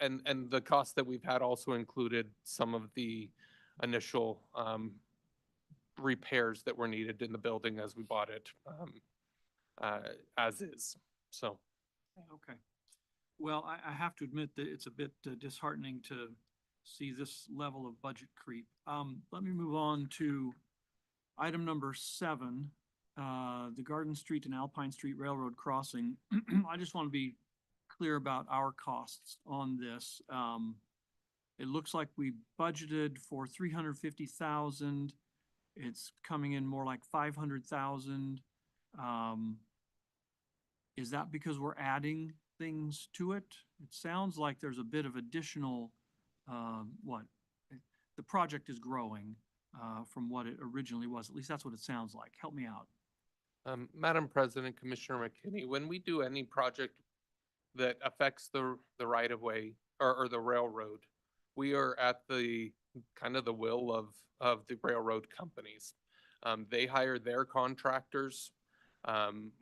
and the cost that we've had also included some of the initial repairs that were needed in the building as we bought it as is. So. Okay. Well, I have to admit that it's a bit disheartening to see this level of budget creep. Let me move on to item number 7, the Garden Street and Alpine Street Railroad crossing. I just want to be clear about our costs on this. It looks like we budgeted for 350,000. It's coming in more like 500,000. Is that because we're adding things to it? It sounds like there's a bit of additional, the project is growing from what it originally was. At least that's what it sounds like. Help me out. Madam President, Commissioner McKinney, when we do any project that affects the right-of-way or the railroad, we are at the kind of the will of the railroad companies. They hire their contractors.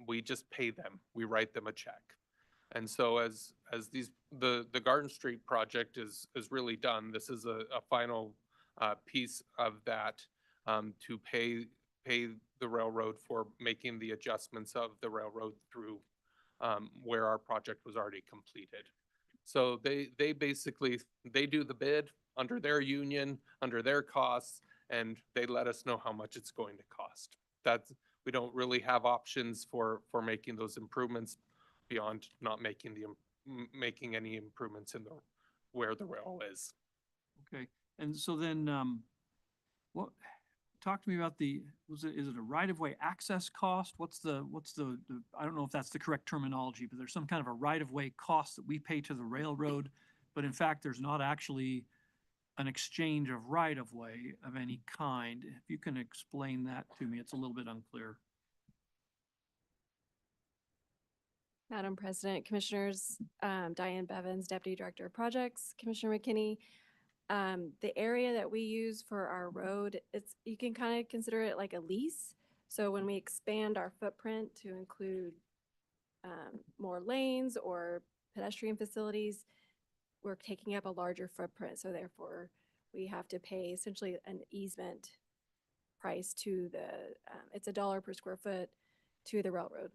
We just pay them. We write them a check. And so as the Garden Street project is really done, this is a final piece of that to pay the railroad for making the adjustments of the railroad through where our project was already completed. So they basically, they do the bid under their union, under their costs, and they let us know how much it's going to cost. We don't really have options for making those improvements beyond not making any improvements in where the rail is. Okay, and so then, talk to me about is it a right-of-way access cost? What's the, I don't know if that's the correct terminology, but there's some kind of a right-of-way cost that we pay to the railroad, but in fact, there's not actually an exchange of right-of-way of any kind. If you can explain that to me, it's a little bit unclear. Madam President, Commissioners, Diane Bevins, Deputy Director of Projects, Commissioner McKinney. The area that we use for our road, you can kind of consider it like a lease. So when we expand our footprint to include more lanes or pedestrian facilities, we're taking up a larger footprint. So therefore, we have to pay essentially an easement price to it's $1 per square foot to the railroad.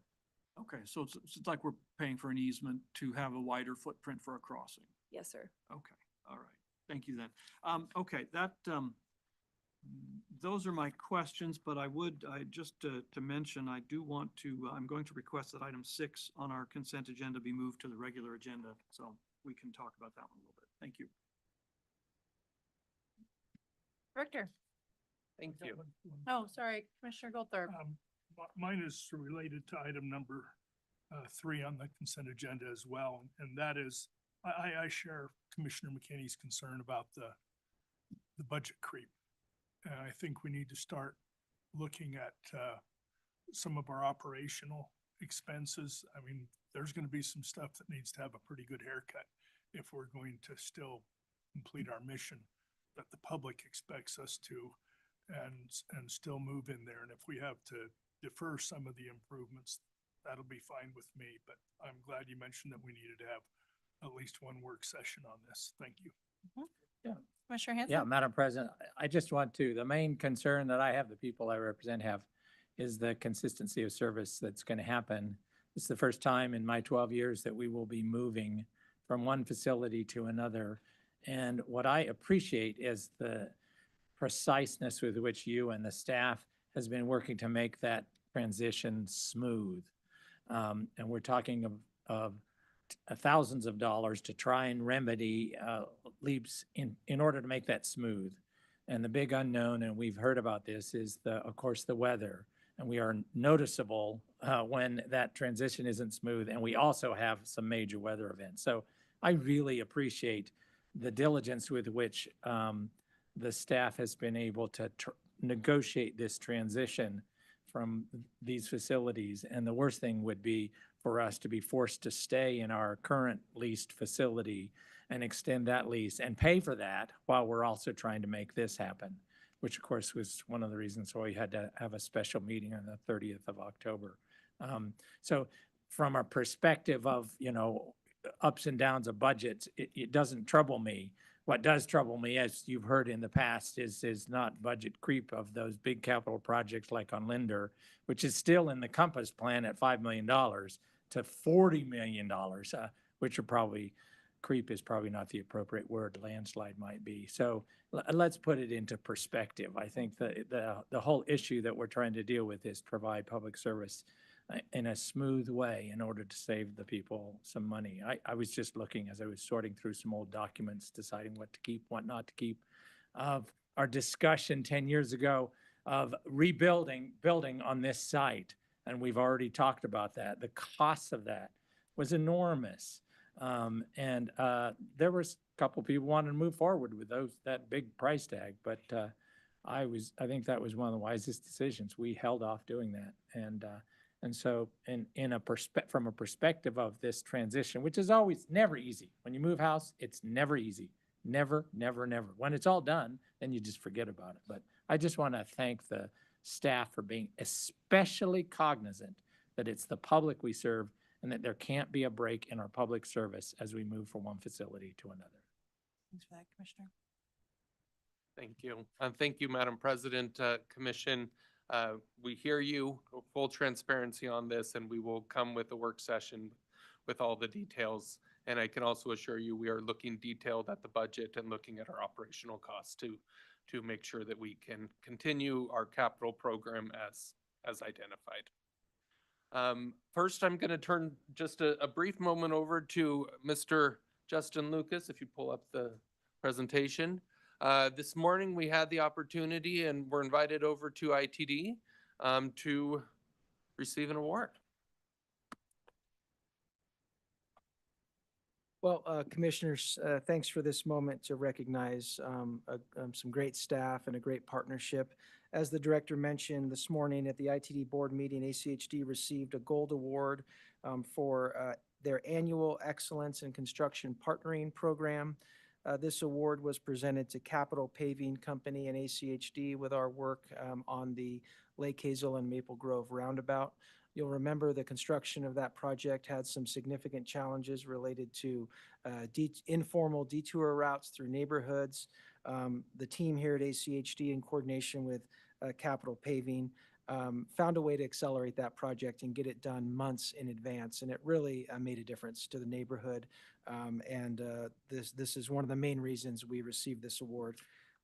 Okay, so it's like we're paying for an easement to have a wider footprint for a crossing. Yes, sir. Okay, all right. Thank you then. Okay, those are my questions, but just to mention, I'm going to request that item 6 on our consent agenda be moved to the regular agenda, so we can talk about that one a little bit. Thank you. Director. Thank you. Oh, sorry, Commissioner Goldthorpe. Mine is related to item number 3 on the consent agenda as well, and that is, I share Commissioner McKinney's concern about the budget creep. And I think we need to start looking at some of our operational expenses. I mean, there's going to be some stuff that needs to have a pretty good haircut if we're going to still complete our mission that the public expects us to and still move in there. And if we have to defer some of the improvements, that'll be fine with me. But I'm glad you mentioned that we needed to have at least one work session on this. Thank you. Mm-hmm. Yeah. Commissioner Hanson? Yeah, Madam President, I just want the main concern that I have, the people I represent have, is the consistency of service that's going to happen. It's the first time in my 12 years that we will be moving from one facility to another. And what I appreciate is the preciseness with which you and the staff has been working to make that transition smooth. And we're talking of thousands of dollars to try and remedy leaps in order to make that smooth. And the big unknown, and we've heard about this, is of course the weather. And we are noticeable when that transition isn't smooth. And we also have some major weather events. So I really appreciate the diligence with which the staff has been able to negotiate this transition from these facilities. And the worst thing would be for us to be forced to stay in our current leased facility and extend that lease and pay for that while we're also trying to make this happen, which of course was one of the reasons why we had to have a special meeting on the 30th of October. So from a perspective of, ups and downs of budgets, it doesn't trouble me. What does trouble me, as you've heard in the past, is not budget creep of those big capital projects like on Linder, which is still in the Compass plan at $5 million to $40 million, which are probably, creep is probably not the appropriate word, landslide might be. So let's put it into perspective. I think the whole issue that we're trying to deal with is provide public service in a smooth way in order to save the people some money. I was just looking as I was sorting through some old documents, deciding what to keep, what not to keep, of our discussion 10 years ago of building on this site. And we've already talked about that. The cost of that was enormous. There was a couple people wanting to move forward with that big price tag, but I think that was one of the wisest decisions. We held off doing that. And so from a perspective of this transition, which is always never easy. When you move house, it's never easy. Never, never, never. When it's all done, then you just forget about it. But I just want to thank the staff for being especially cognizant that it's the public we serve and that there can't be a break in our public service as we move from one facility to another. Thanks for that, Commissioner. Thank you. Thank you, Madam President, Commission. We hear you, full transparency on this, and we will come with a work session with all the details. And I can also assure you, we are looking detailed at the budget and looking at our operational costs to make sure that we can continue our capital program as identified. First, I'm going to turn just a brief moment over to Mr. Justin Lucas, if you pull up the presentation. This morning, we had the opportunity and were invited over to ITD to receive an award. Well, Commissioners, thanks for this moment to recognize some great staff and a great partnership. As the Director mentioned this morning at the ITD Board meeting, ACHD received a Gold Award for their annual Excellence in Construction Partnering Program. This award was presented to Capital Paving Company and ACHD with our work on the Lake Hazel and Maple Grove roundabout. You'll remember the construction of that project had some significant challenges related to informal detour routes through neighborhoods. The team here at ACHD, in coordination with Capital Paving, found a way to accelerate that project and get it done months in advance. And it really made a difference to the neighborhood. This is one of the main reasons we received this award.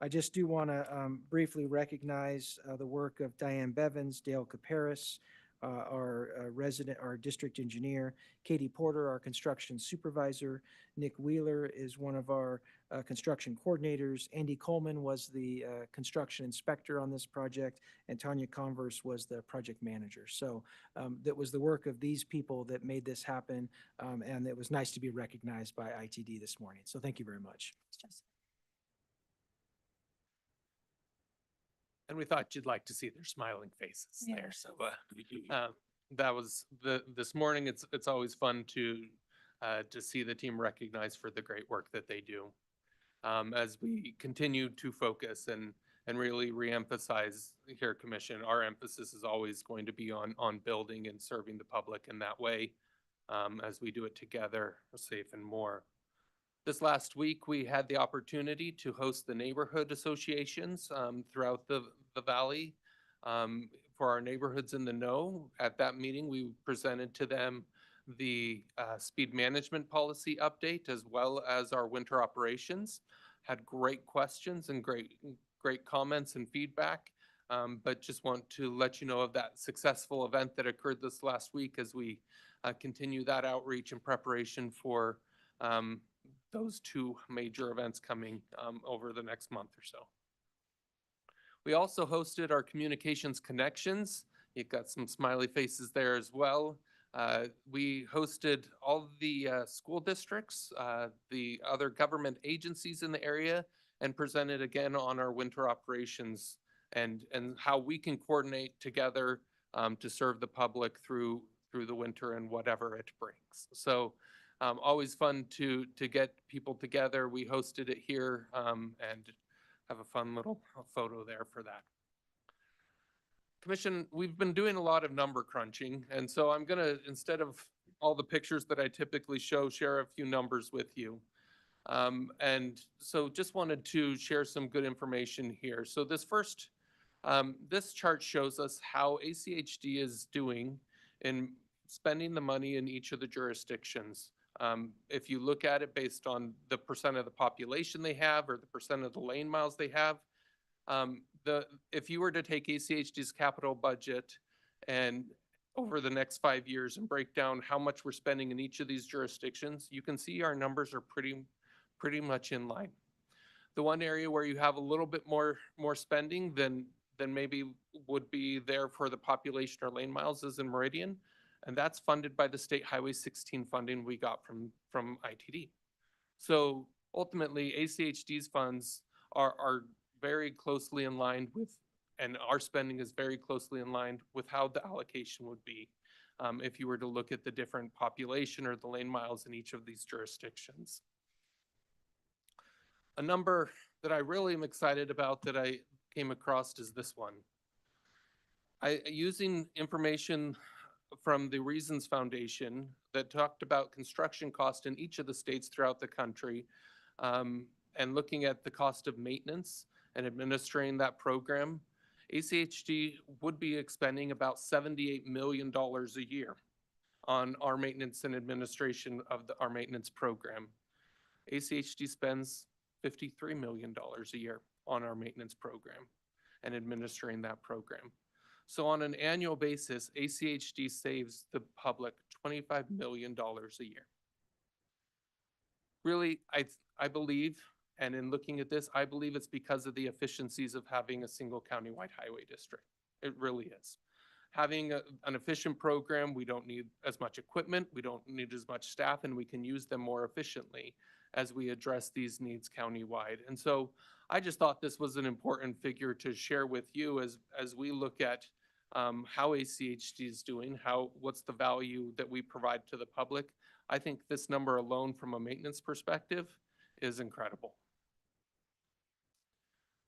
I just do want to briefly recognize the work of Diane Bevins, Dale Caparis, our district engineer, Katie Porter, our construction supervisor. Nick Wheeler is one of our construction coordinators. Andy Coleman was the construction inspector on this project, and Tanya Converse was the project manager. So that was the work of these people that made this happen, and it was nice to be recognized by ITD this morning. So thank you very much. And we thought you'd like to see their smiling faces Yeah. there. So that was this morning. It's always fun to see the team recognized for the great work that they do. As we continue to focus and really reemphasize here, Commission, our emphasis is always going to be on building and serving the public in that way as we do it together, safe and more. This last week, we had the opportunity to host the neighborhood associations throughout the valley for our neighborhoods in the know. At that meeting, we presented to them the speed management policy update as well as our winter operations. Had great questions and great comments and feedback, but just want to let you know of that successful event that occurred this last week as we continue that outreach and preparation for those two major events coming over the next month or so. We also hosted our Communications Connections. You've got some smiley faces there as well. We hosted all the school districts, the other government agencies in the area, and presented again on our winter operations and how we can coordinate together to serve the public through the winter and whatever it brings. So always fun to get people together. We hosted it here and have a fun little photo there for that. Commission, we've been doing a lot of number crunching, and so I'm gonna, instead of all the pictures that I typically show, share a few numbers with you. And so just wanted to share some good information here. So this chart shows us how ACHD is doing in spending the money in each of the jurisdictions. If you look at it based on the percent of the population they have or the percent of the lane miles they have, if you were to take ACHD's capital budget and over the next 5 years and break down how much we're spending in each of these jurisdictions, you can see our numbers are pretty much in line. The one area where you have a little bit more spending than maybe would be there for the population or lane miles is in Meridian, and that's funded by the State Highway 16 funding we got from ITD. So ultimately, ACHD's funds are very closely in line with, and our spending is very closely in line with how the allocation would be if you were to look at the different population or the lane miles in each of these jurisdictions. A number that I really am excited about that I came across is this one. Using information from the Reasons Foundation that talked about construction cost in each of the states throughout the country, and looking at the cost of maintenance and administering that program, ACHD would be expending about $78 million a year on our maintenance and administration of our maintenance program. ACHD spends $53 million a year on our maintenance program and administering that program. So on an annual basis, ACHD saves the public $25 million a year. Really, I believe, and in looking at this, I believe it's because of the efficiencies of having a single countywide highway district. It really is. Having an efficient program, we don't need as much equipment, we don't need as much staff, and we can use them more efficiently as we address these needs countywide. And so I just thought this was an important figure to share with you as we look at how ACHD is doing, what's the value that we provide to the public. I think this number alone from a maintenance perspective is incredible.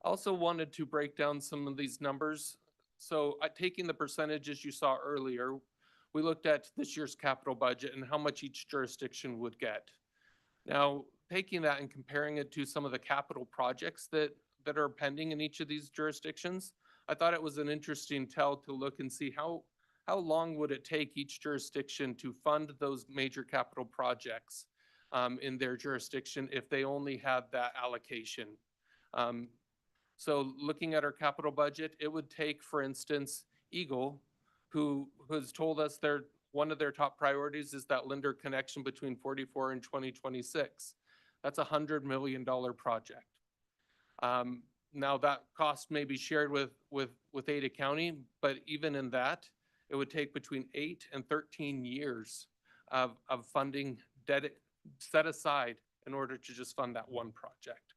Also wanted to break down some of these numbers. So taking the percentages you saw earlier, we looked at this year's capital budget and how much each jurisdiction would get. Now, taking that and comparing it to some of the capital projects that are pending in each of these jurisdictions, I thought it was an interesting tell to look and see how long would it take each jurisdiction to fund those major capital projects in their jurisdiction if they only had that allocation. So looking at our capital budget, it would take, for instance, Eagle, who has told us one of their top priorities is that Linder connection between 44 and 2026. That's a $100 million project. Now that cost may be shared with Ada County, but even in that, it would take between 8 and 13 years of funding set aside in order to just fund that one project.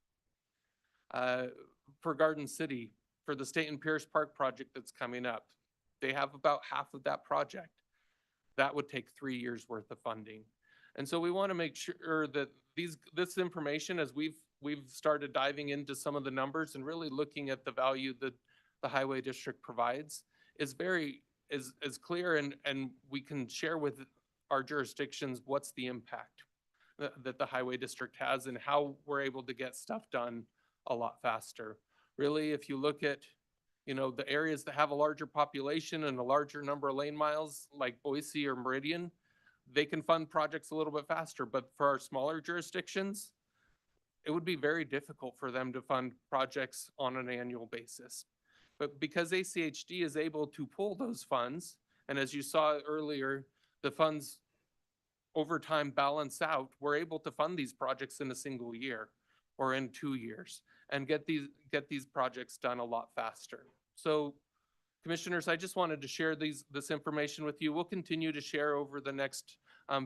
For Garden City, for the State and Pierce Park project that's coming up, they have about half of that project. That would take 3 years worth of funding. And so we want to make sure that this information, as we've started diving into some of the numbers and really looking at the value that the highway district provides, is clear, and we can share with our jurisdictions what's the impact that the highway district has and how we're able to get stuff done a lot faster. Really, if you look at the areas that have a larger population and a larger number of lane miles, like Boise or Meridian, they can fund projects a little bit faster. But for our smaller jurisdictions, it would be very difficult for them to fund projects on an annual basis. But because ACHD is able to pull those funds, and as you saw earlier, the funds over time balance out, we're able to fund these projects in a single year or in 2 years and get these projects done a lot faster. So commissioners, I just wanted to share this information with you. We'll continue to share over the next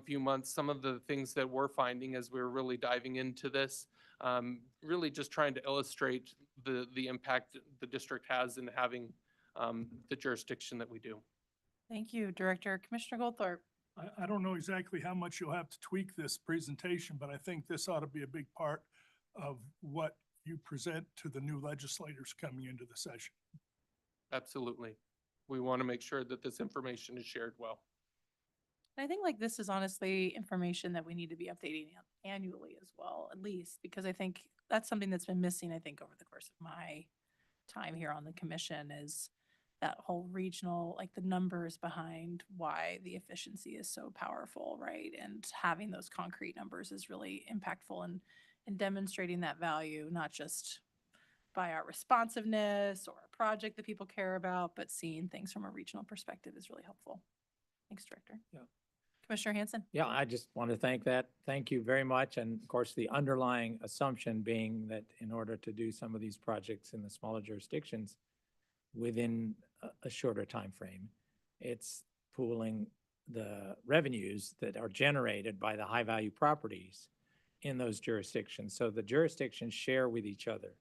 few months some of the things that we're finding as we're really diving into this, really just trying to illustrate the impact the district has in having the jurisdiction that we do. Thank you, Director. Commissioner Goldthorpe. I don't know exactly how much you'll have to tweak this presentation, but I think this ought to be a big part of what you present to the new legislators coming into the session. Absolutely. We want to make sure that this information is shared well. And I think like this is honestly information that we need to be updating annually as well, at least, because I think that's something that's been missing, I think, over the course of my time here on the commission is that whole regional, like the numbers behind why the efficiency is so powerful, right? And having those concrete numbers is really impactful in demonstrating that value, not just by our responsiveness or a project that people care about, but seeing things from a regional perspective is really helpful. Thanks, Director. Yeah. Commissioner Hanson? Yeah, I just want to thank you very much. And of course, the underlying assumption being that in order to do some of these projects in the smaller jurisdictions within a shorter time frame, it's pooling the revenues that are generated by the high-value properties in those jurisdictions. So the jurisdictions share with each other.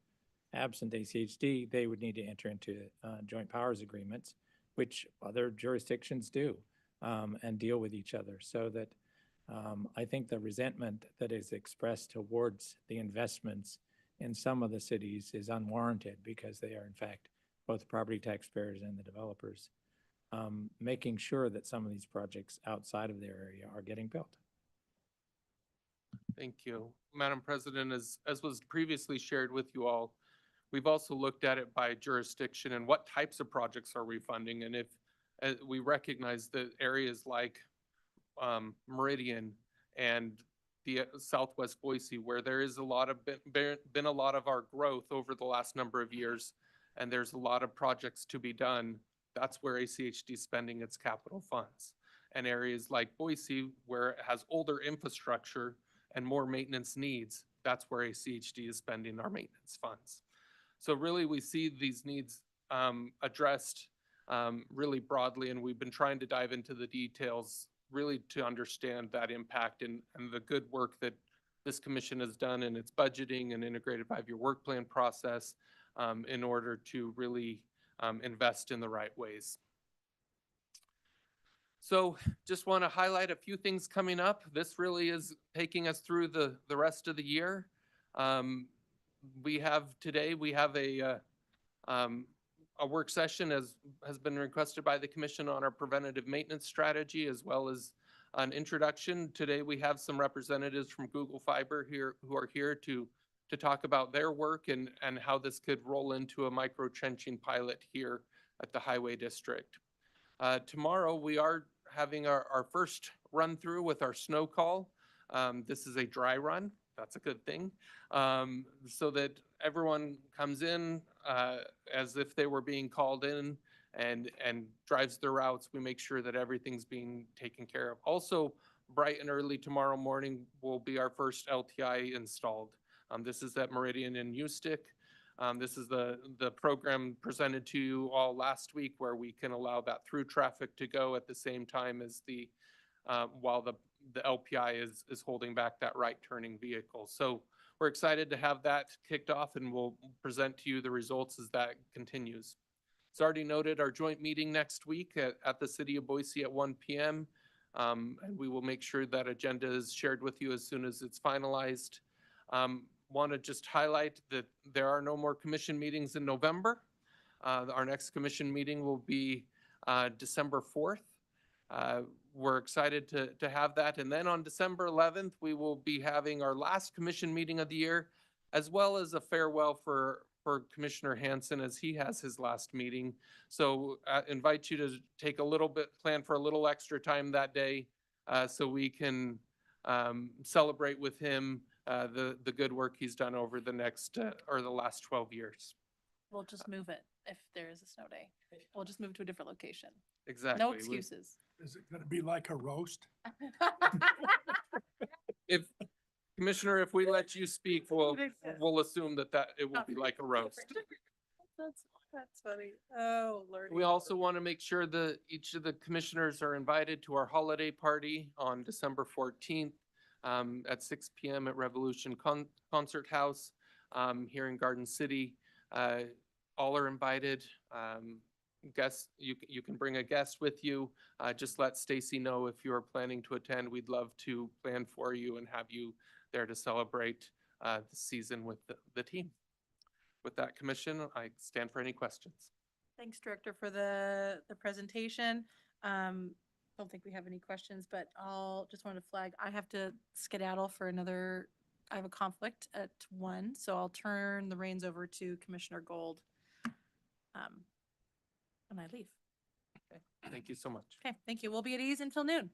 Absent ACHD, they would need to enter into joint powers agreements, which other jurisdictions do, and deal with each other. So that I think the resentment that is expressed towards the investments in some of the cities is unwarranted because they are in fact both property taxpayers and the developers, making sure that some of these projects outside of their area are getting built. Thank you. Madam President, as was previously shared with you all, we've also looked at it by jurisdiction and what types of projects are we funding. And if we recognize that areas like Meridian and the Southwest Boise, where there is a lot of been a lot of our growth over the last number of years, and there's a lot of projects to be done, that's where ACHD is spending its capital funds. And areas like Boise, where it has older infrastructure and more maintenance needs, that's where ACHD is spending our maintenance funds. So really, we see these needs addressed really broadly, and we've been trying to dive into the details really to understand that impact and the good work that this commission has done in its budgeting and integrated 5-year work plan process in order to really invest in the right ways. So just want to highlight a few things coming up. This really is taking us through the rest of the year. We have a work session as has been requested by the commission on our preventative maintenance strategy, as well as an introduction. Today, we have some representatives from Google Fiber here who are here to talk about their work and how this could roll into a micro trenching pilot here at the Highway District. Tomorrow, we are having our first run through with our snow call. This is a dry run. That's a good thing. So that everyone comes in as if they were being called in and drives their routes. We make sure that everything's being taken care of. Also, bright and early tomorrow morning will be our first LTI installed. This is at Meridian and Ustick. This is the program presented to you all last week, where we can allow that through traffic to go at the same time as while the LPI is holding back that right turning vehicle. So we're excited to have that kicked off, and we'll present to you the results as that continues. It's already noted our joint meeting next week at the City of Boise at 1 p.m. And we will make sure that agenda is shared with you as soon as it's finalized. Want to just highlight that there are no more commission meetings in November. Our next commission meeting will be December 4th. We're excited to have that. And then on December 11th, we will be having our last commission meeting of the year, as well as a farewell for Commissioner Hanson as he has his last meeting. So invite you to take plan for a little extra time that day so we can celebrate with him the good work he's done over the last 12 years. We'll just move it if there is a snow day. We'll just move to a different location. Exactly. No excuses. Is it going to be like a roast? If Commissioner, if we let you speak, we'll assume that it will be like a roast. That's funny. Oh, Lord. We also want to make sure that each of the commissioners are invited to our holiday party on December 14th at 6 p.m. at Revolution Concert House here in Garden City. All are invited. Guests, you can bring a guest with you. Just let Stacy know if you are planning to attend. We'd love to plan for you and have you there to celebrate the season with the team. With that, Commission, I stand for any questions. Thanks, Director, for the presentation. don't think we have any questions, but just wanted to flag, I have to skedaddle for another, I have a conflict at 1, so I'll turn the reins over to Commissioner Gold when I leave. Okay, thank you so much. Okay, thank you. We'll be at ease until noon.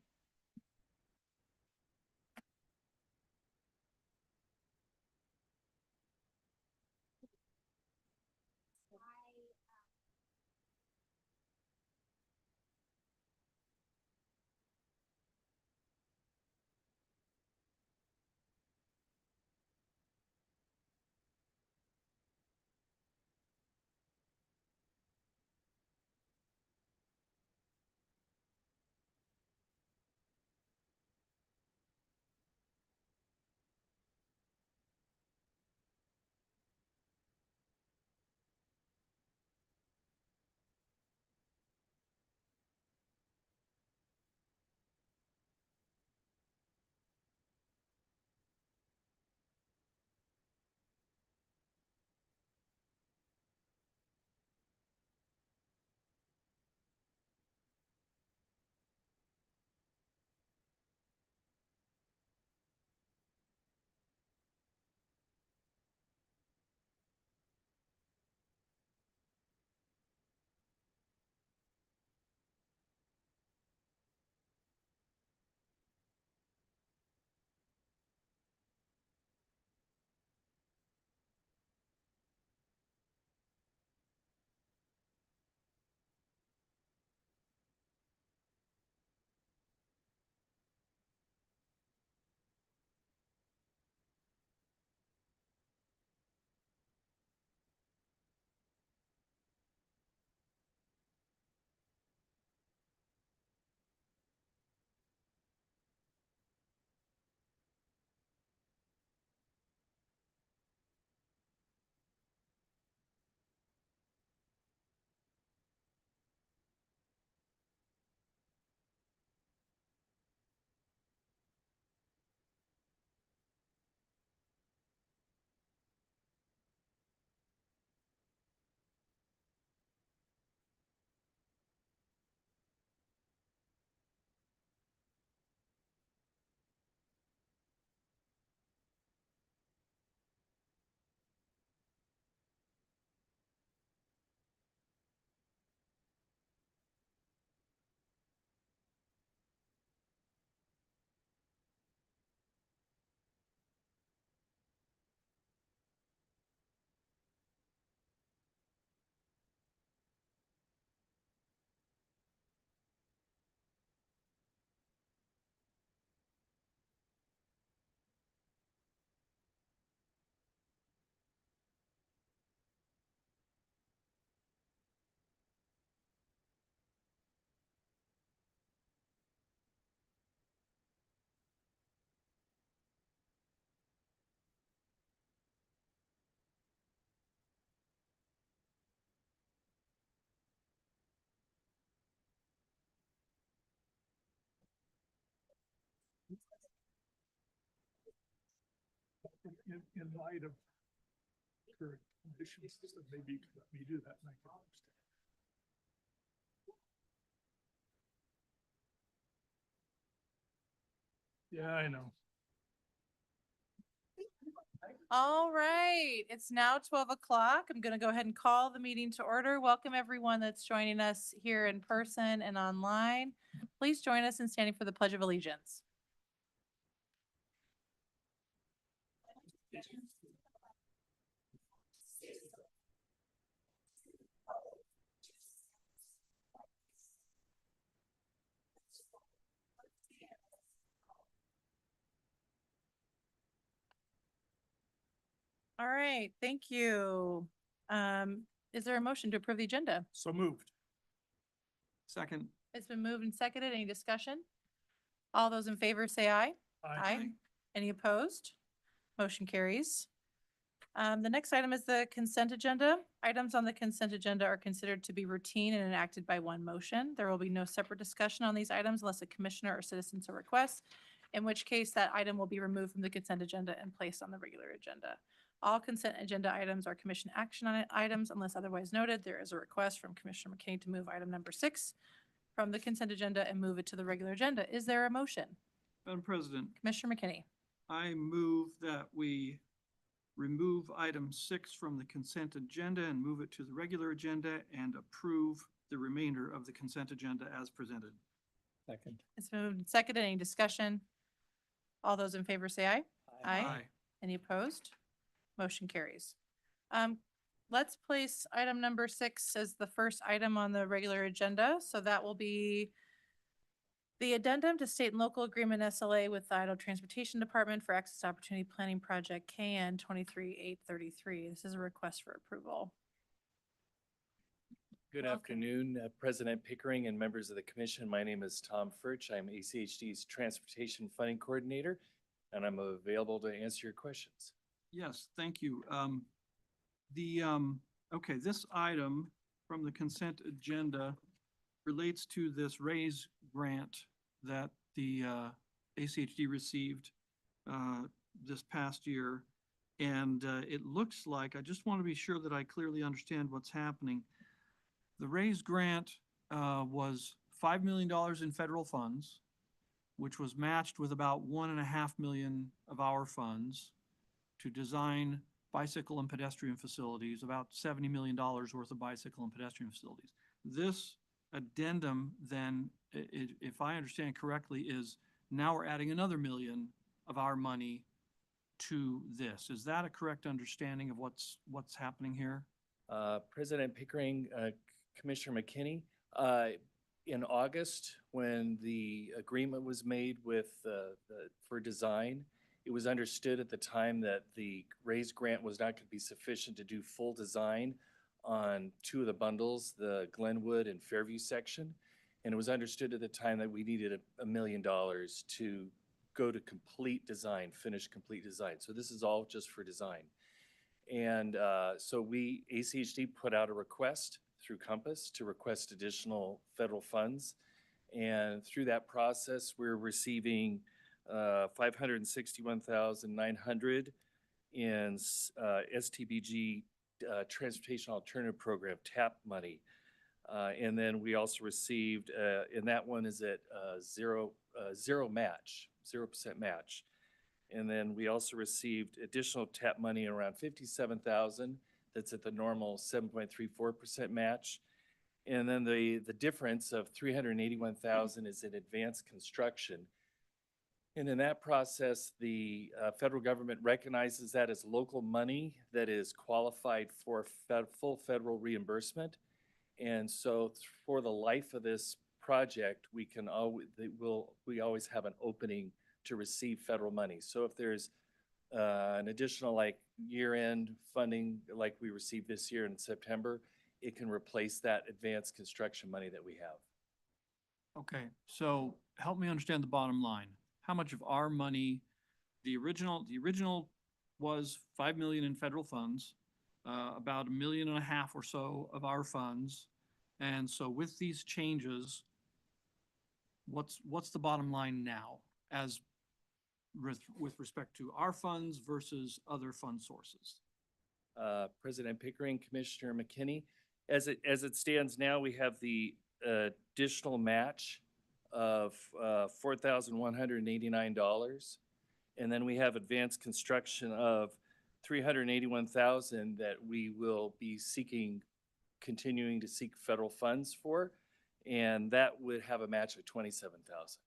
In light of current conditions, so maybe you could let me do that and I can understand. Yeah, I know. All right, it's now 12 o'clock. I'm going to go ahead and call the meeting to order. Welcome everyone that's joining us here in person and online. Please join us in standing for the Pledge of Allegiance. All right, thank you. Is there a motion to approve the agenda? So moved. Second. It's been moved and seconded. Any discussion? All those in favor say aye. Aye. Any opposed? Motion carries. The next item is the consent agenda. Items on the consent agenda are considered to be routine and enacted by one motion. There will be no separate discussion on these items unless a commissioner or citizen so requests, in which case that item will be removed from the consent agenda and placed on the regular agenda. All consent agenda items are commission action items unless otherwise noted. There is a request from Commissioner McKinney to move item number 6 from the consent agenda and move it to the regular agenda. Is there a motion? Madam President, Commissioner McKinney? I move that we remove item 6 from the consent agenda and move it to the regular agenda and approve the remainder of the consent agenda as presented. Second. It's moved and seconded. Any discussion? All those in favor say aye. Aye. Any opposed? Motion carries. Let's place item number 6 as the first item on the regular agenda. So that will be the addendum to state and local agreement SLA with the Idaho Transportation Department for Access Opportunity Planning Project KN 23833. This is a request for approval. Good Welcome. afternoon, President Pickering and members of the commission. My name is Tom Furch. I'm ACHD's Transportation Funding Coordinator, and I'm available to answer your questions. Yes, thank you. Okay, this item from the consent agenda relates to this RAISE grant that the ACHD received this past year. And it looks like, I just want to be sure that I clearly understand what's happening. The RAISE grant was $5 million in federal funds, which was matched with about $1.5 million of our funds to design bicycle and pedestrian facilities, about $70 million worth of bicycle and pedestrian facilities. This addendum then, if I understand correctly, is now we're adding another $1 million of our money to this. Is that a correct understanding of what's happening here? President Pickering, Commissioner McKinney, in August, when the agreement was made with for design, it was understood at the time that the RAISE grant was not going to be sufficient to do full design on 2 of the bundles, the Glenwood and Fairview section. And it was understood at the time that we needed $1 million to go to complete design, finish complete design. So this is all just for design. And so we, ACHD, put out a request through Compass to request additional federal funds. And through that process, we're receiving $561,900 in STBG Transportation Alternative Program TAP money. And then we also received, and that one is at zero match, 0% match. And then we also received additional TAP money around $57,000. That's at the normal 7.34% match. And then the difference of $381,000 is in advanced construction. And in that process, the federal government recognizes that as local money that is qualified for full federal reimbursement. And so for the life of this project, we always have an opening to receive federal money. So if there's an additional like year-end funding like we received this year in September, it can replace that advanced construction money that we have. Okay, so help me understand the bottom line. How much of our money, the original was $5 million in federal funds, about $1.5 million or so of our funds. And so with these changes, what's the bottom line now as with respect to our funds versus other fund sources? President Pickering, Commissioner McKinney, as it stands now, we have the additional match of $4,189. And then we have advanced construction of $381,000 that we will be continuing to seek federal funds for. And that would have a match of $27,000.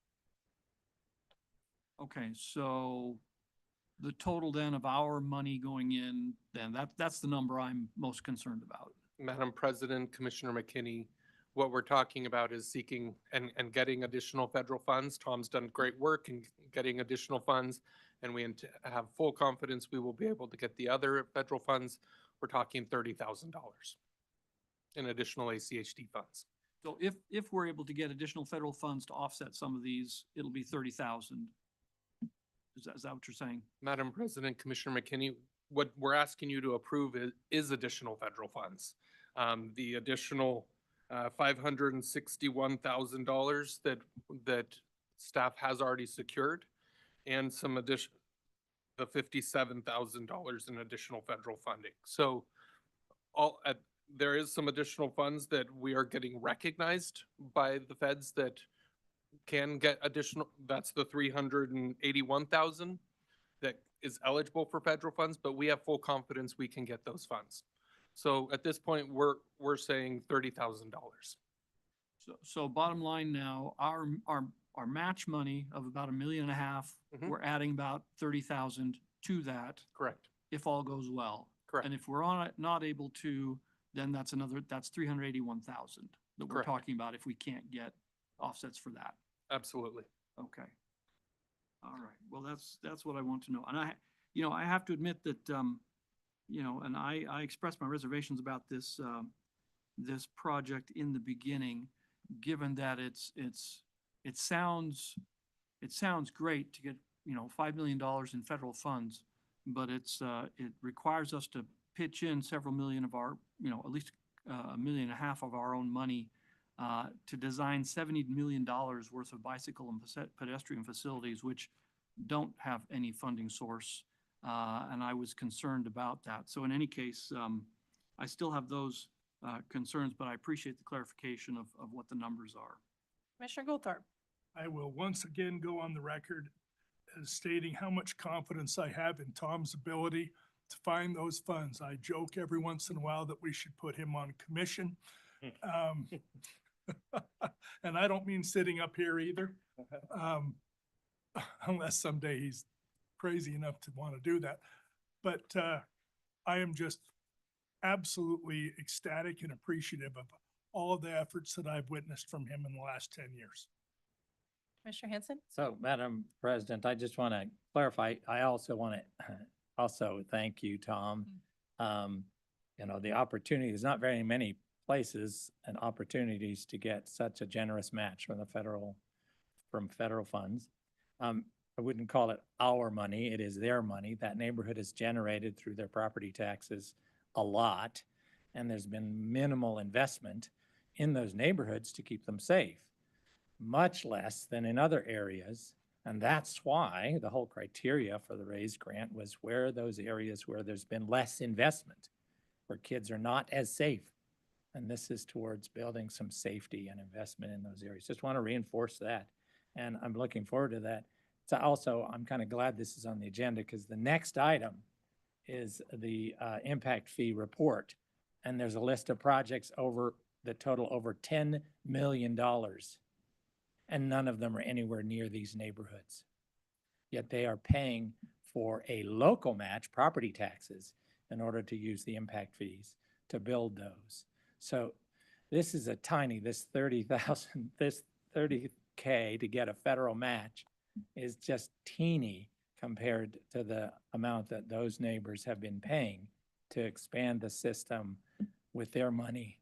Okay, so the total then of our money going in, then that's the number I'm most concerned about. Madam President, Commissioner McKinney, what we're talking about is seeking and getting additional federal funds. Tom's done great work in getting additional funds, and we have full confidence we will be able to get the other federal funds. We're talking $30,000 in additional ACHD funds. So if we're able to get additional federal funds to offset some of these, it'll be 30,000. Is that what you're saying? Madam President, Commissioner McKinney, what we're asking you to approve is additional federal funds. The additional $561,000 that staff has already secured, and some the $57,000 in additional federal funding. So there is some additional funds that we are getting recognized by the feds that can get additional, that's the 381,000 that is eligible for federal funds, but we have full confidence we can get those funds. So at this point, we're saying $30,000. So bottom line now, our match money of about 1.5 million, Mhm. we're adding about 30,000 to that Correct, if all goes well. correct. And if we're on it, not able to, then that's 381,000 that we're Correct. talking about if we can't get offsets for that. Absolutely. Okay. All right. Well, that's what I want to know. And I have to admit that, and I expressed my reservations about this, this project in the beginning, given that it sounds great to get, $5 million in federal funds, but it requires us to pitch in several million of our, at least 1.5 million of our own money to design $70 million worth of bicycle and pedestrian facilities, which don't have any funding source. And I was concerned about that. So in any case, I still have those concerns, but I appreciate the clarification of what the numbers are. Commissioner Goldthorpe. I will once again go on the record as stating how much confidence I have in Tom's ability to find those funds. I joke every once in a while that we should put him on commission. And I don't mean sitting up here either. Unless someday he's crazy enough to want to do that. But I am just absolutely ecstatic and appreciative of all of the efforts that I've witnessed from him in the last 10 years. Commissioner Hanson. So, Madam President, I just want to clarify, I also want to also thank you, Tom. The opportunity, there's not very many places and opportunities to get such a generous match from federal funds. I wouldn't call it our money, it is their money. That neighborhood has generated through their property taxes a lot, and there's been minimal investment in those neighborhoods to keep them safe, much less than in other areas. And that's why the whole criteria for the RAISE grant was where those areas where there's been less investment, where kids are not as safe. And this is towards building some safety and investment in those areas. Just want to reinforce that. And I'm looking forward to that. So also, I'm kind of glad this is on the agenda because the next item is the impact fee report. And there's a list of projects that total over $10 million. And none of them are anywhere near these neighborhoods. Yet they are paying for a local match, property taxes, in order to use the impact fees to build those. So this is this 30K to get a federal match is just teeny compared to the amount that those neighbors have been paying to expand the system with their money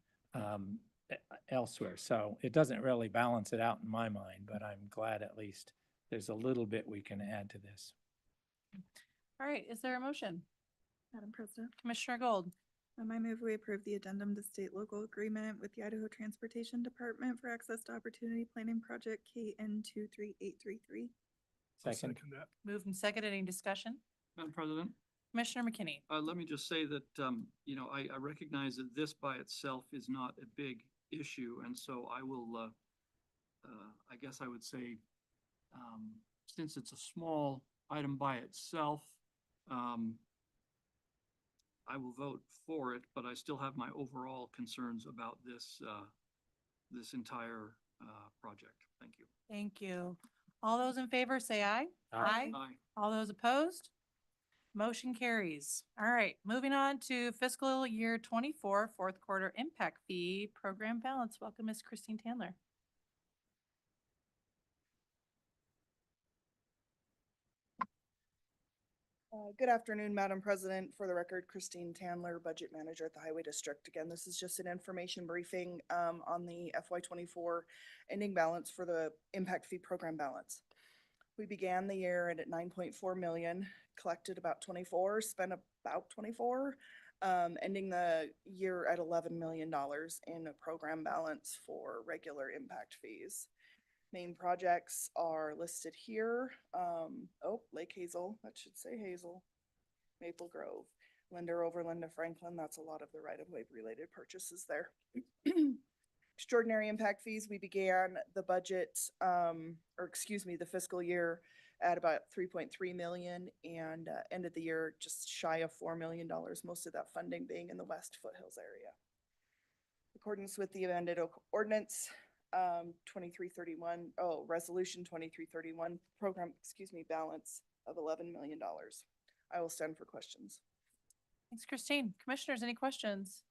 elsewhere. So it doesn't really balance it out in my mind, but I'm glad at least there's a little bit we can add to this. All right, is there a motion? Madam President, Commissioner Gold. I move we approve the addendum to state local agreement with the Idaho Transportation Department for Access to Opportunity Planning Project KN 23833. I'll Second. second that. Moved and seconded. Any discussion? Madam President? Commissioner McKinney. Let me just say that, I recognize that this by itself is not a big issue, and so I will, I guess I would say, since it's a small item by itself, I will vote for it, but I still have my overall concerns about this, this entire, project. Thank you. Thank you. All those in favor say aye. Aye. Aye. All those opposed? Motion carries. All right, moving on to fiscal year 24, fourth quarter impact fee program balance. Welcome, Ms. Christine Tandler. Good afternoon, Madam President. For the record, Christine Tandler, Budget Manager at the Highway District. Again, this is just an information briefing on the FY24 ending balance for the impact fee program balance. We began the year at 9.4 million, collected about 24, spent about 24, ending the year at $11 million in a program balance for regular impact fees. Main projects are listed here. Lake Hazel, that should say Hazel, Maple Grove. Linder, Overland to Franklin, that's a lot of the right-of-way related purchases there. Extraordinary impact fees, we began the budget, the fiscal year at about 3.3 million and ended the year just shy of $4 million, most of that funding being in the West Foothills area. In accordance with the amended ordinance, 2331, resolution 2331, program, balance of $11 million. I will stand for questions. Thanks, Christine. Commissioners, any questions?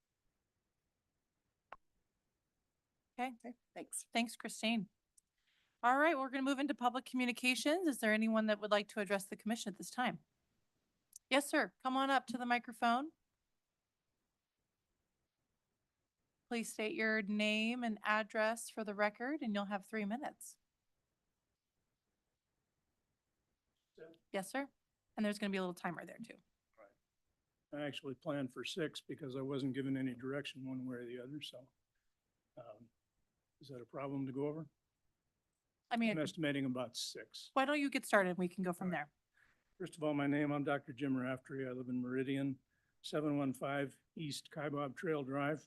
Okay, Okay, thanks. thanks, Christine. All right, we're going to move into public communications. Is there anyone that would like to address the commission at this time? Yes, sir. Come on up to the microphone. Please state your name and address for the record, and you'll have 3 minutes. Yes, sir. And there's going to be a little timer there too. I actually planned for 6 because I wasn't given any direction one way or the other, so. Is that a problem to go over? I mean, I'm estimating about 6. why don't you get started? We can go from All right. there. First of all, my name, I'm Dr. Jim Raftery. I live in Meridian, 715 East Kaibob Trail Drive.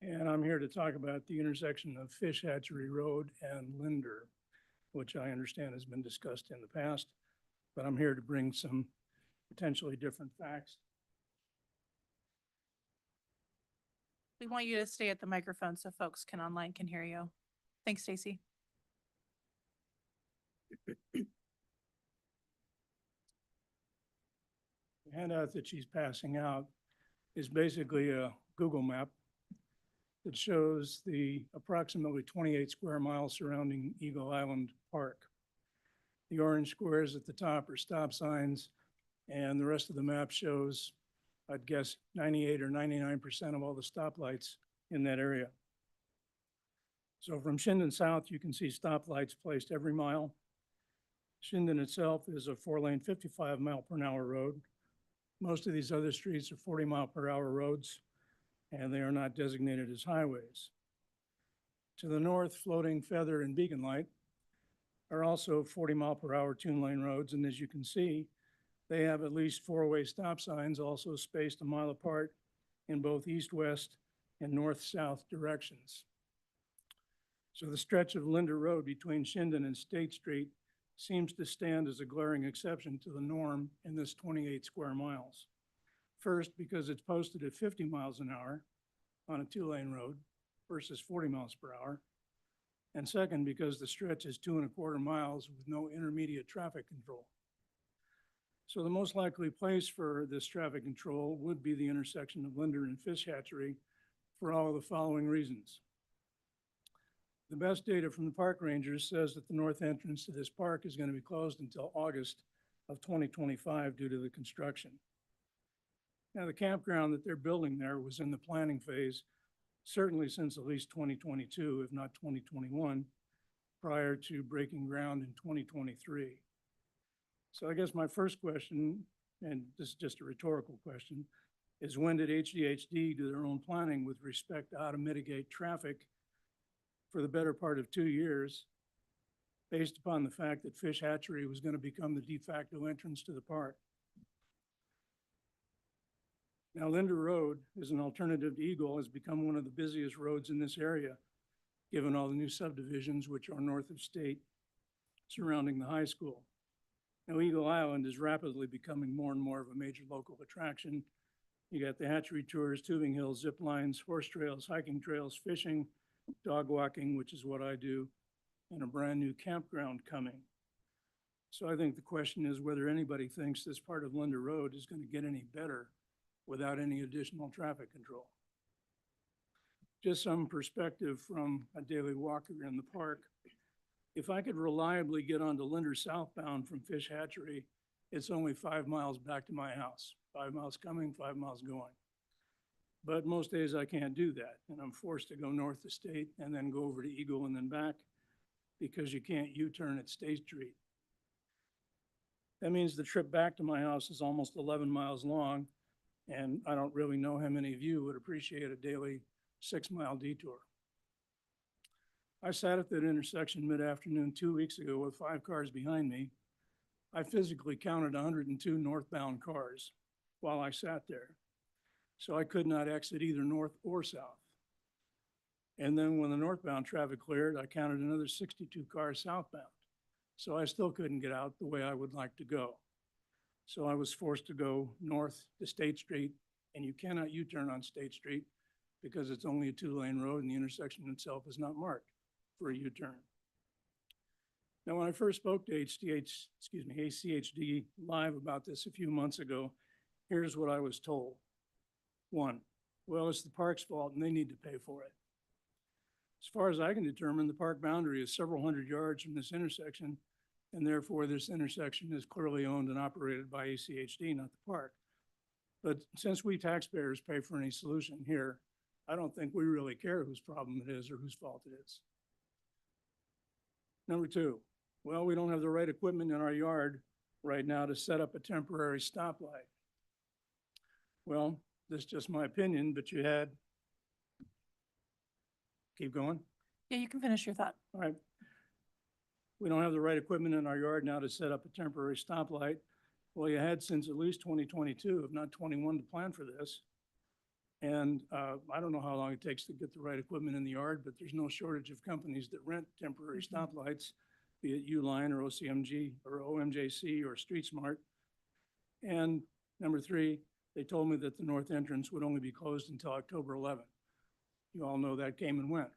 And I'm here to talk about the intersection of Fish Hatchery Road and Linder, which I understand has been discussed in the past, but I'm here to bring some potentially different facts. We want you to stay at the microphone so folks online can hear you. Thanks, Stacy. The handout that she's passing out is basically a Google map that shows the approximately 28 square miles surrounding Eagle Island Park. The orange squares at the top are stop signs, and the rest of the map shows, I'd guess, 98 or 99% of all the stoplights in that area. So from Shindon South, you can see stoplights placed every mile. Shindon itself is a 4-lane, 55-mile-per-hour road. Most of these other streets are 40-mile-per-hour roads, and they are not designated as highways. To the north, Floating Feather and Beacon Light are also 40-mile-per-hour 2-lane roads, and as you can see, they have at least 4-way stop signs, also spaced a mile apart in both east-west and north-south directions. So the stretch of Linder Road between Shindon and State Street seems to stand as a glaring exception to the norm in this 28 square miles. First, because it's posted at 50 miles an hour on a 2-lane road versus 40 miles per hour. And second, because the stretch is 2¼ miles with no intermediate traffic control. So the most likely place for this traffic control would be the intersection of Linder and Fish Hatchery for all of the following reasons. The best data from the park rangers says that the north entrance to this park is going to be closed until August of 2025 due to the construction. Now, the campground that they're building there was in the planning phase, certainly since at least 2022, if not 2021, prior to breaking ground in 2023. So I guess my first question, and this is just a rhetorical question, is when did HDHD do their own planning with respect to how to mitigate traffic for the better part of 2 years, based upon the fact that Fish Hatchery was going to become the de facto entrance to the park? Now, Linder Road, as an alternative to Eagle, has become one of the busiest roads in this area, given all the new subdivisions which are north of State surrounding the high school. Now, Eagle Island is rapidly becoming more and more of a major local attraction. You got the hatchery tours, tubing hills, zip lines, horse trails, hiking trails, fishing, dog walking, which is what I do, and a brand new campground coming. So I think the question is whether anybody thinks this part of Linder Road is going to get any better without any additional traffic control. Just some perspective from a daily walker in the park. If I could reliably get onto Linder southbound from Fish Hatchery, it's only 5 miles back to my house. 5 miles coming, 5 miles going. But most days I can't do that, and I'm forced to go north to State and then go over to Eagle and then back because you can't U-turn at State Street. That means the trip back to my house is almost 11 miles long, and I don't really know how many of you would appreciate a daily 6-mile detour. I sat at that intersection mid-afternoon 2 weeks ago with 5 cars behind me. I physically counted 102 northbound cars. while I sat there. So I could not exit either north or south. And then when the northbound traffic cleared, I counted another 62 cars southbound. So I still couldn't get out the way I would like to go. So I was forced to go north to State Street, and you cannot U-turn on State Street because it's only a 2-lane road and the intersection itself is not marked for a U-turn. Now, when I first spoke to ACHD Live about this a few months ago, here's what I was told. One, well, it's the park's fault and they need to pay for it. As far as I can determine, the park boundary is several hundred yards from this intersection, and therefore this intersection is clearly owned and operated by ACHD, not the park. But since we taxpayers pay for any solution here, I don't think we really care whose problem it is or whose fault it is. Number two, well, we don't have the right equipment in our yard right now to set up a temporary stoplight. Well, this is just my opinion, but you had, keep going. Yeah, you can finish your thought. All right. We don't have the right equipment in our yard now to set up a temporary stoplight. Well, you had since at least 2022, if not 21, to plan for this. And I don't know how long it takes to get the right equipment in the yard, but there's no shortage of companies that rent temporary stoplights, be it Uline or OCMG or OMJC or Street Smart. And number three, they told me that the north entrance would only be closed until October 11th. You all know that came and went.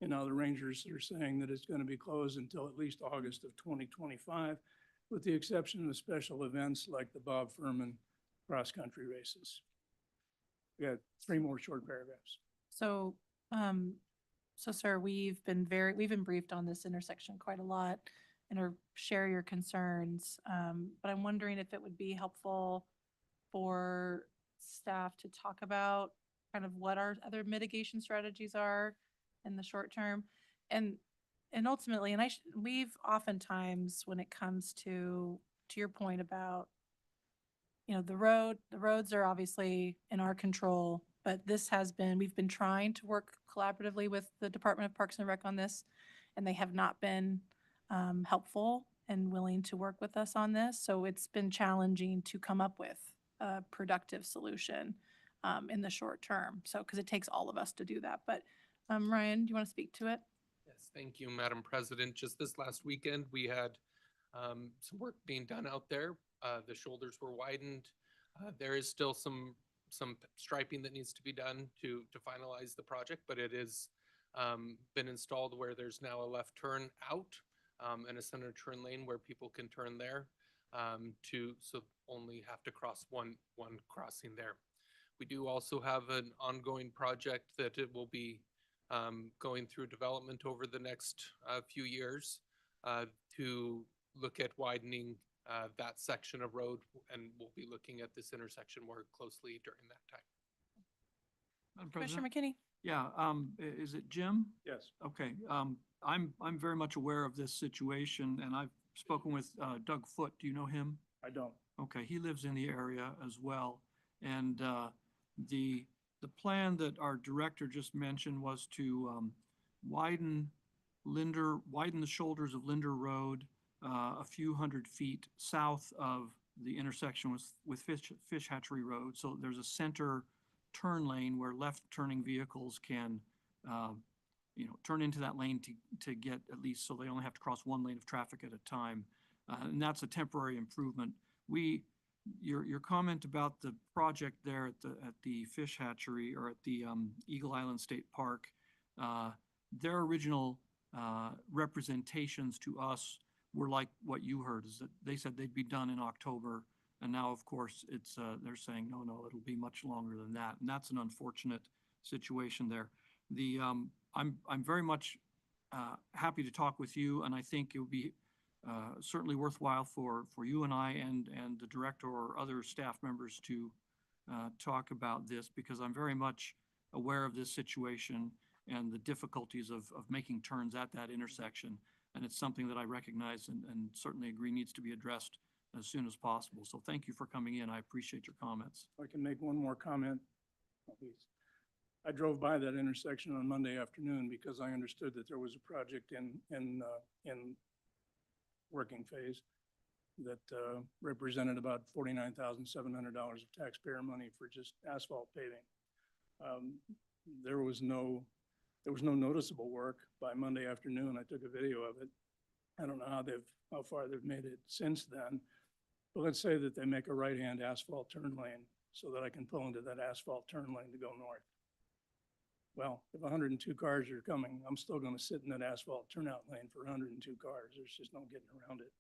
And now the Rangers are saying that it's going to be closed until at least August of 2025, with the exception of special events like the Bob Furman cross-country races. We got 3 more short paragraphs. So, sir, we've been briefed on this intersection quite a lot and share your concerns. But I'm wondering if it would be helpful for staff to talk about kind of what our other mitigation strategies are in the short term. And ultimately, we've oftentimes, when it comes to your point about, the roads are obviously in our control, but we've been trying to work collaboratively with the Department of Parks and Rec on this, and they have not been helpful and willing to work with us on this. So it's been challenging to come up with a productive solution in the short term. So, because it takes all of us to do that. But Ryan, do you want to speak to it? Yes, thank you, Madam President. Just this last weekend, we had some work being done out there. The shoulders were widened. There is still some striping that needs to be done to finalize the project, but it is been installed where there's now a left turn out and a center turn lane where people can turn there so only have to cross one crossing there. We do also have an ongoing project that it will be going through development over the next few years to look at widening that section of road, and we'll be looking at this intersection more closely during that time. Madam Commissioner President? McKinney? Yeah, is it Jim? Yes. Okay, I'm very much aware of this situation, and I've spoken with Doug Foote. Do you know him? I don't. Okay, he lives in the area as well. And the plan that our director just mentioned was to widen the shoulders of Linder Road a few hundred feet south of the intersection with Fish Hatchery Road. So there's a center turn lane where left-turning vehicles can turn into that lane to get at least, so they only have to cross one lane of traffic at a time. And that's a temporary improvement. Your comment about the project there at the fish hatchery or at the Eagle Island State Park, their original representations to us were like what you heard, is that they said they'd be done in October. And now, of course, they're saying, no, it'll be much longer than that. And that's an unfortunate situation there. I'm very much happy to talk with you, and I think it would be certainly worthwhile for you and I and the director or other staff members to talk about this, because I'm very much aware of this situation and the difficulties of making turns at that intersection. And it's something that I recognize and certainly agree needs to be addressed as soon as possible. So thank you for coming in. I appreciate your comments. I can make one more comment. I drove by that intersection on Monday afternoon because I understood that there was a project in working phase. that represented about $49,700 of taxpayer money for just asphalt paving. Um, There was no noticeable work by Monday afternoon. I took a video of it. I don't know how far they've made it since then. But let's say that they make a right-hand asphalt turn lane so that I can pull into that asphalt turn lane to go north. Well, if 102 cars are coming, I'm still going to sit in that asphalt turnout lane for 102 cars. There's just no getting around it.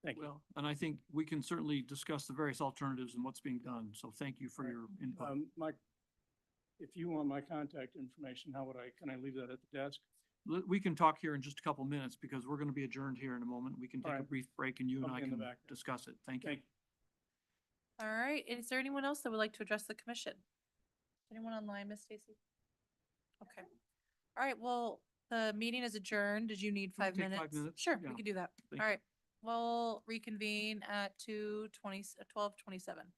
Thank you. Well, and I think we can certainly discuss the various alternatives and what's being done. So thank you for Right. your input. Mike, if you want my contact information, can I leave that at the desk? We can talk here in just a couple minutes because we're going to be adjourned here in a moment. We can take a Alright. brief break and you and I'll I be in the can back then. discuss it. Thank you. Thank you. All right, is there anyone else that would like to address the commission? Anyone online, Miss Stacy? Okay. All right, well, the meeting is adjourned. Did you need Can we 5 take minutes? 5 minutes? Sure, Yeah. we can do that. Thank All you. right, we'll reconvene at 12:27.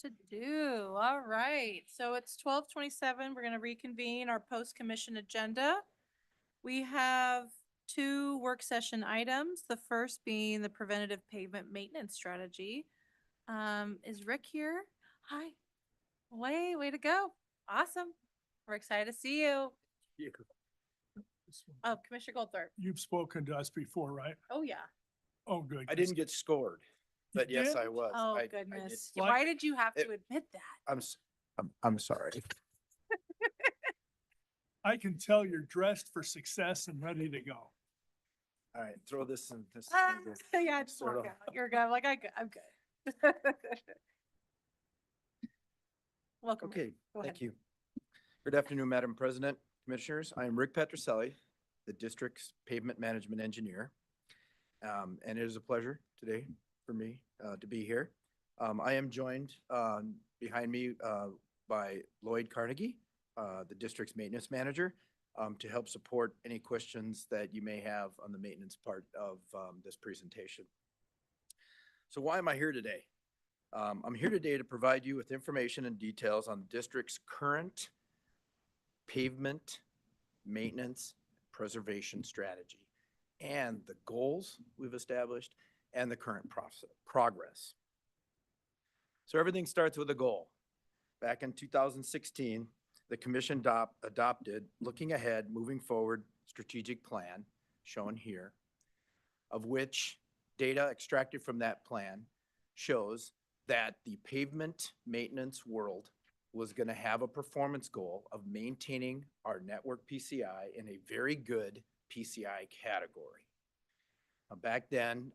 to do. All right. So it's 12:27. We're going to reconvene our post-commission agenda. We have two work session items. The first being the preventative pavement maintenance strategy. Is Rick here? Hi. Way to go. Awesome. We're excited to see you. Oh, Commissioner Goldthorpe. You've spoken to us before, right? Oh, yeah. Oh, good. I 'cause didn't get scored, You but yes, I didn't? was. Oh, I goodness. Like- Why did you have It- to admit that? I'm sorry. I can tell you're dressed for success and ready to go. All right, throw this in this. Yeah, just Sort walk of. out. You're good. I'm like, I'm good. Welcome. Rick. Okay, Go thank ahead. you. Good afternoon, Madam President, Commissioners. I am Rick Petroselli, the district's pavement management engineer. And it is a pleasure today for me to be here. I am joined behind me by Lloyd Carnegie, the district's maintenance manager, to help support any questions that you may have on the maintenance part of this presentation. So why am I here today? I'm here today to provide you with information and details on the district's current pavement maintenance preservation strategy and the goals we've established and the current progress. So everything starts with a goal. Back in 2016, the commission adopted looking ahead, moving forward strategic plan shown here, of which data extracted from that plan shows that the pavement maintenance world was going to have a performance goal of maintaining our network PCI in a very good PCI category. Back then,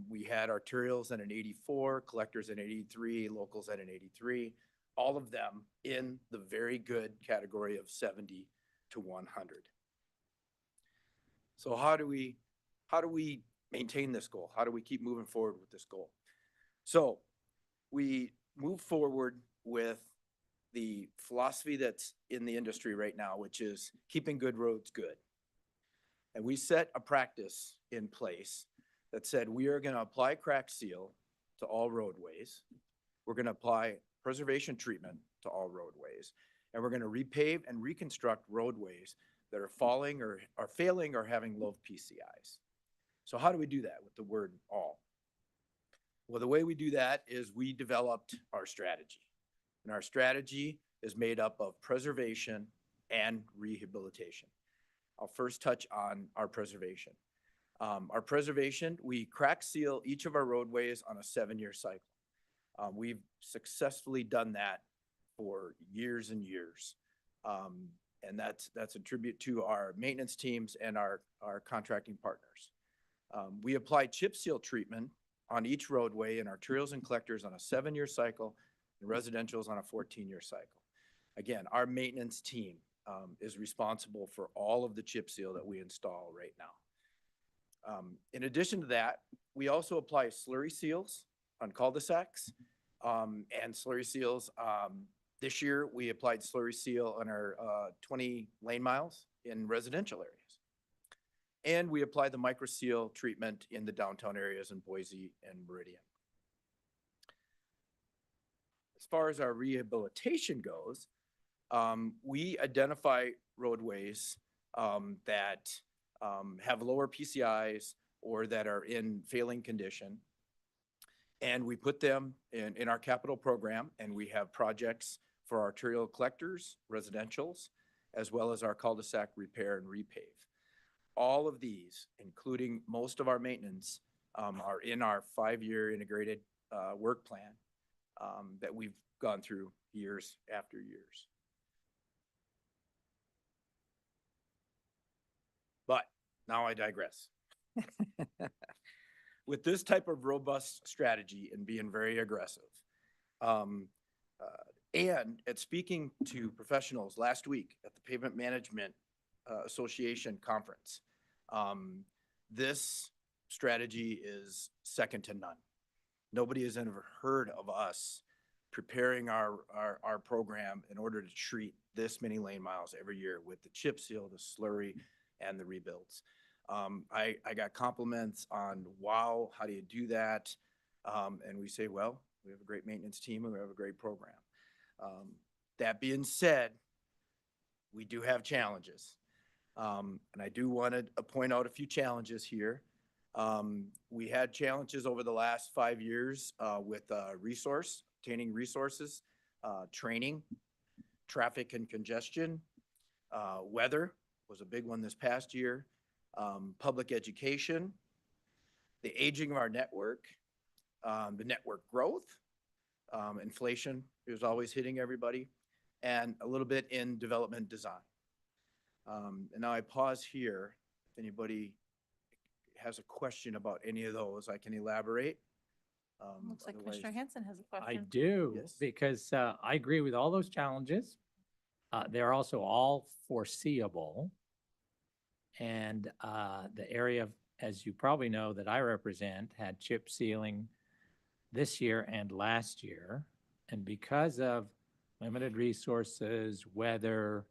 we had arterials at an 84, collectors at 83, locals at an 83, all of them in the very good category of 70 to 100. So how do we maintain this goal? How do we keep moving forward with this goal? So we move forward with the philosophy that's in the industry right now, which is keeping good roads good. And we set a practice in place that said we are going to apply crack seal to all roadways. We're going to apply preservation treatment to all roadways. And we're going to repave and reconstruct roadways that are falling or are failing or having low PCIs. So how do we do that with the word all? Well, the way we do that is we developed our strategy. And our strategy is made up of preservation and rehabilitation. I'll first touch on our preservation. Our preservation, we crack seal each of our roadways on a 7-year cycle. We've successfully done that for years and years. And that's a tribute to our maintenance teams and our contracting partners. We apply chip seal treatment on each roadway in arterials and collectors on a 7-year cycle and residentials on a 14-year cycle. Again, our maintenance team is responsible for all of the chip seal that we install right now. In addition to that, we also apply slurry seals on cul-de-sacs and slurry seals. This year, we applied slurry seal on our 20 lane miles in residential areas. And we applied the micro seal treatment in the downtown areas in Boise and Meridian. As far as our rehabilitation goes, we identify roadways that have lower PCIs or that are in failing condition. And we put them in our capital program, and we have projects for arterial collectors, residentials, as well as our cul-de-sac repair and repave. All of these, including most of our maintenance, are in our 5-year integrated work plan that we've gone through years after years. But now I digress. With this type of robust strategy and being very aggressive, and at speaking to professionals last week at the Pavement Management Association conference, this strategy is second to none. Nobody has ever heard of us preparing our program in order to treat this many lane miles every year with the chip seal, the slurry, and the rebuilds. I got compliments on, wow, how do you do that? And we say, well, We have a great maintenance team and we have a great program. That being said, we do have challenges. And I do want to point out a few challenges here. We had challenges over the last 5 years with obtaining resources, training, traffic and congestion, weather was a big one this past year, public education, the aging of our network, the network growth, inflation is always hitting everybody, and a little bit in development design. And now I pause here. If anybody has a question about any of those, I can elaborate. Looks like Commissioner Otherwise- Hanson has a I question. do, Yes. because I agree with all those challenges. They're also all foreseeable. And the area, as you probably know, that I represent had chip sealing this year and last year. And because of limited resources, weather,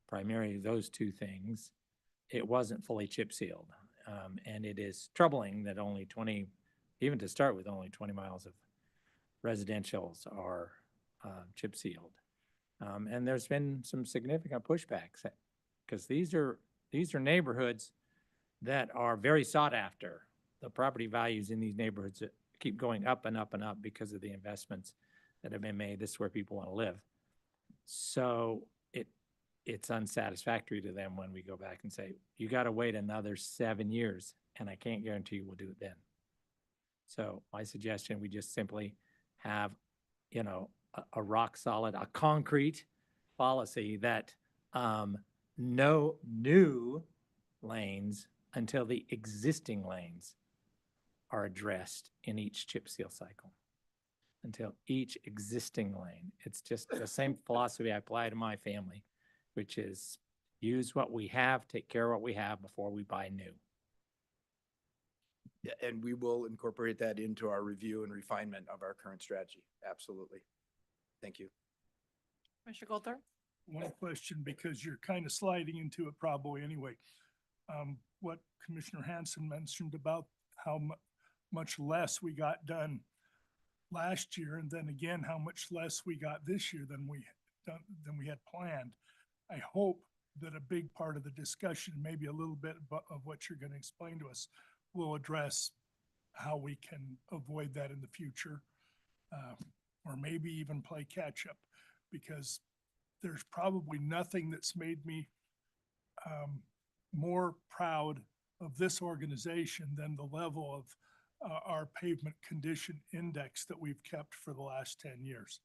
primarily those two things, it wasn't fully chip sealed. And it is troubling that only 20, even to start with, only 20 miles of residentials are chip sealed. And there's been some significant pushbacks because these are neighborhoods that are very sought after. The property values in these neighborhoods keep going up and up and up because of the investments that have been made. This is where people want to live. So it's unsatisfactory to them when we go back and say, you got to wait another 7 years, and I can't guarantee you we'll do it then. So my suggestion, we just simply have, a rock solid, a concrete policy that no new lanes until the existing lanes are addressed in each chip seal cycle. Until each existing lane. It's just the same philosophy I apply to my family, which is use what we have, take care of what we have before we buy new. Yeah, and we will incorporate that into our review and refinement of our current strategy. Absolutely. Thank you. Commissioner Goldthorpe? One question, because you're kind of sliding into it probably anyway. What Commissioner Hanson mentioned about how much less we got done last year, and then again, how much less we got this year than we had planned. I hope that a big part of the discussion, maybe a little bit of what you're going to explain to us, will address how we can avoid that in the future, or maybe even play catch up, because there's probably nothing that's made me more proud of this organization than the level of our pavement condition index that we've kept for the last 10 years.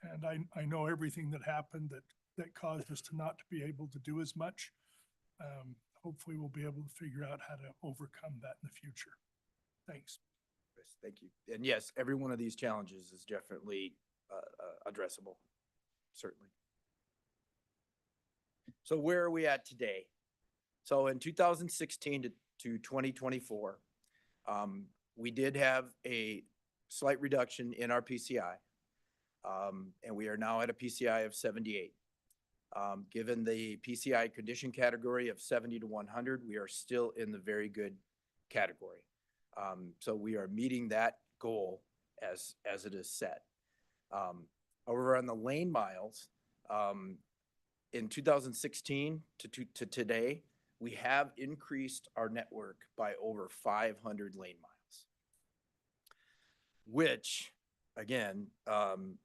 And I know everything that happened that caused us to not to be able to do as much. Hopefully we'll be able to figure out how to overcome that in the future. Thanks. Chris, thank you. And yes, every one of these challenges is definitely addressable, certainly. So where are we at today? So in 2016 to 2024, we did have a slight reduction in our PCI, and we are now at a PCI of 78. Given the PCI condition category of 70 to 100, we are still in the very good category. So we are meeting that goal as it is set. However, on the lane miles, in 2016 to today, we have increased our network by over 500 lane miles, which again,